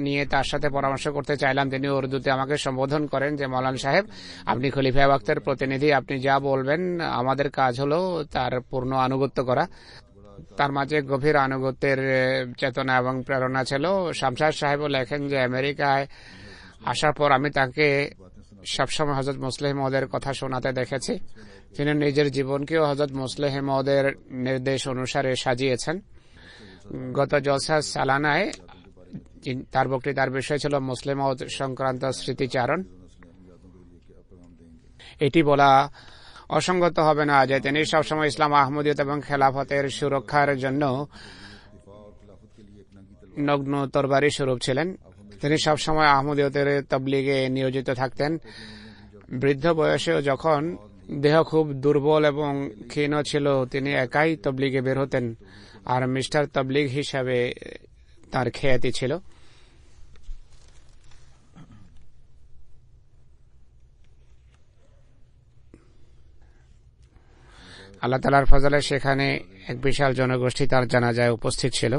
নিয়ে তার সাথে পরামর্শ করতে চাইলাম। তিনি উর্দুতে আমাকে সম্বোধন করেন যে, মৌলানা সাহেব, আপনি খলিফা ওয়াক্তের প্রতিনিধি, আপনি যা বলবেন আমাদের কাজ হলো তার পূর্ণ আনুগত্য করা। তার মাঝে গভীর আনুগত্যের চেতনা এবং প্রেরণা ছিল। শামসাদ সাহেবও লেখেন যে, আমেরিকায় আসার পর আমি তাকে সবসময় হযরত মুসলিহ মাউদের কথা শোনাতে দেখেছি। তিনি নিজের জীবনকেও হযরত মুসলিহ মাউদের নির্দেশ অনুসারে সাজিয়েছেন। গত জলসা সালানায় তার বক্তৃতার বিষয় ছিল মুসলিহ মাউদ সংক্রান্ত স্মৃতিচারণ। এটি বলা অসঙ্গত হবে না যে তিনি সবসময় ইসলাম, আহমদিয়ত এবং খেলাফতের সুরক্ষার জন্য নগ্ন তরবারি স্বরূপ ছিলেন। তিনি সবসময় আহমদিয়তের তবলিগে নিয়োজিত থাকতেন। বৃদ্ধ বয়সেও যখন দেহ খুব দুর্বল এবং ক্ষীণ ছিল, তিনি একাই তবলিগে বের হতেন, আর মিস্টার তবলিগ হিসাবে তার খ্যাতি ছিল। আল্লাহ তাআলার ফজলে সেখানে এক বিশাল জনগোষ্ঠী তার জানাজায় উপস্থিত ছিল।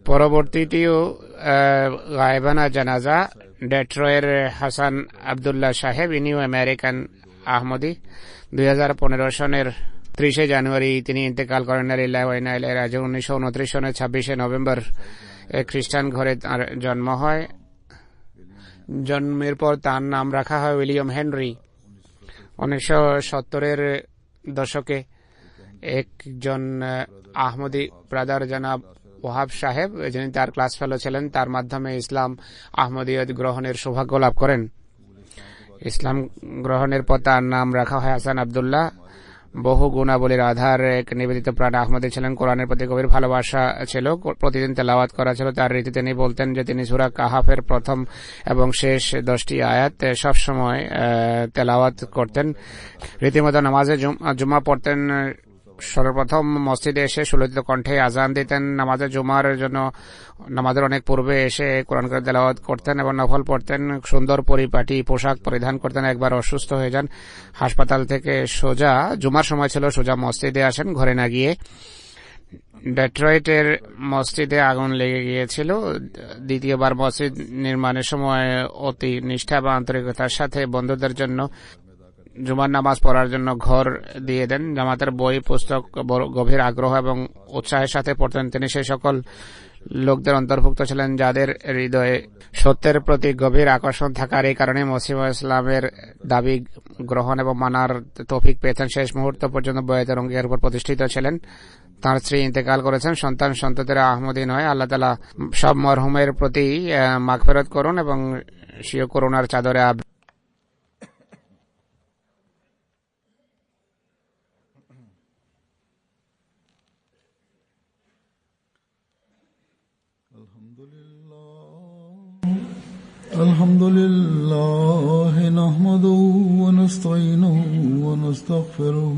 পরবর্তীটিও গায়েবানা জানাজা। ডেট্রয়ের হাসান আবদুল্লাহ সাহেব, ইনিও আমেরিকান আহমদী। 2015 সনের 30 জানুয়ারি তিনি ইন্তেকাল করেন। 1929 সনের 26 নভেম্বর খ্রিস্টান ঘরে তার জন্ম হয়। জন্মের পর তার নাম রাখা হয় উইলিয়াম হেনরি। 1970-এর দশকে একজন আহমদী ব্রাদার জনাব ওয়াহাব সাহেব, যিনি তার ক্লাস ফেলো ছিলেন, তার মাধ্যমে ইসলাম আহমদিয়ত গ্রহণের সৌভাগ্য লাভ করেন। ইসলাম গ্রহণের পর তার নাম রাখা হয় হাসান আবদুল্লাহ। বহু গুণাবলীর আধার এক নিবেদিত প্রাণ আহমদী ছিলেন। কোরআনের প্রতি গভীর ভালোবাসা ছিল, প্রতিদিন তেলাওয়াত করা ছিল তার রীতি। তিনি বলতেন যে তিনি সূরা কাহাফের প্রথম এবং শেষ 10টি আয়াত সবসময় তেলাওয়াত করতেন। রীতিমতো নামাজে জুমা পড়তেন। সর্বপ্রথম মসজিদে এসে সুললিত কণ্ঠে আজান দিতেন। নামাজে জুমার জন্য নামাজের অনেক পূর্বে এসে কোরআন করে তেলাওয়াত করতেন এবং নফল পড়তেন। সুন্দর পরিপাটি পোশাক পরিধান করতেন। একবার অসুস্থ হয়ে যান, হাসপাতাল থেকে সোজা, জুমার সময় ছিল, সোজা মসজিদে আসেন, ঘরে না গিয়ে। ডেট্রয়েটের মসজিদে আগুন লেগে গিয়েছিল। দ্বিতীয়বার মসজিদ নির্মাণের সময় অতি নিষ্ঠা এবং আন্তরিকতার সাথে বন্ধুদের জন্য জুমার নামাজ পড়ার জন্য ঘর দিয়ে দেন। জামাতের বই পুস্তক গভীর আগ্রহ এবং উৎসাহের সাথে পড়তেন। তিনি সেই সকল লোকদের অন্তর্ভুক্ত ছিলেন যাদের হৃদয়ে সত্যের প্রতি গভীর আকর্ষণ থাকার এই কারণে মসিহ ইসলামের দাবি গ্রহণ এবং মানার তৌফিক পেয়েছেন। শেষ মুহূর্ত পর্যন্ত বয়াতের অঙ্গীকার উপর প্রতিষ্ঠিত ছিলেন। তার স্ত্রী ইন্তেকাল করেছেন। সন্তান সন্ততিরা আহমদী নয়। আল্লাহ তাআলা সব মরহুমের প্রতি মাগফিরাত করুন এবং স্বীয় করুণার চাদরে الحمد لله نحمده ونستعينه ونستغفره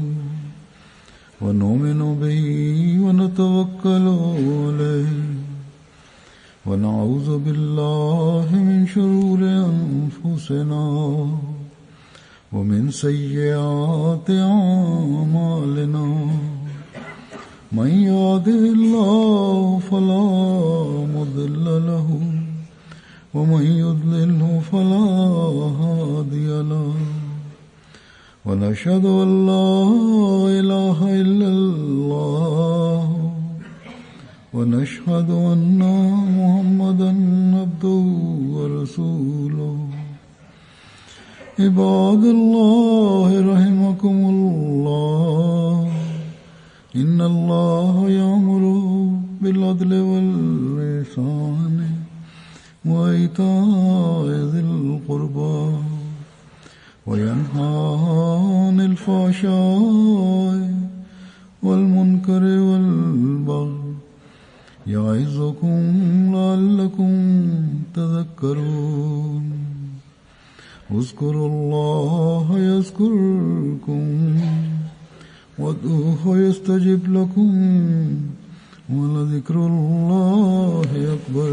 ونؤمن به ونتوكل عليه ونعوذ بالله من شرور أنفسنا ومن سيئات أعمالنا من يهده الله فلا مضل له ومن يضلله فلا ونشهد أن لا إله إلا الله ونشهد أن محمدا عبده ورسوله عباد الله رحمكم الله إن الله يأمر بالعدل والإحسان وإيتاء ذي القربى وينهى عن الفحشاء والمنكر والبغي يعظكم لعلكم تذكرون اذكروا الله يذكركم وادعوه يستجب لكم ولذكر الله أكبر.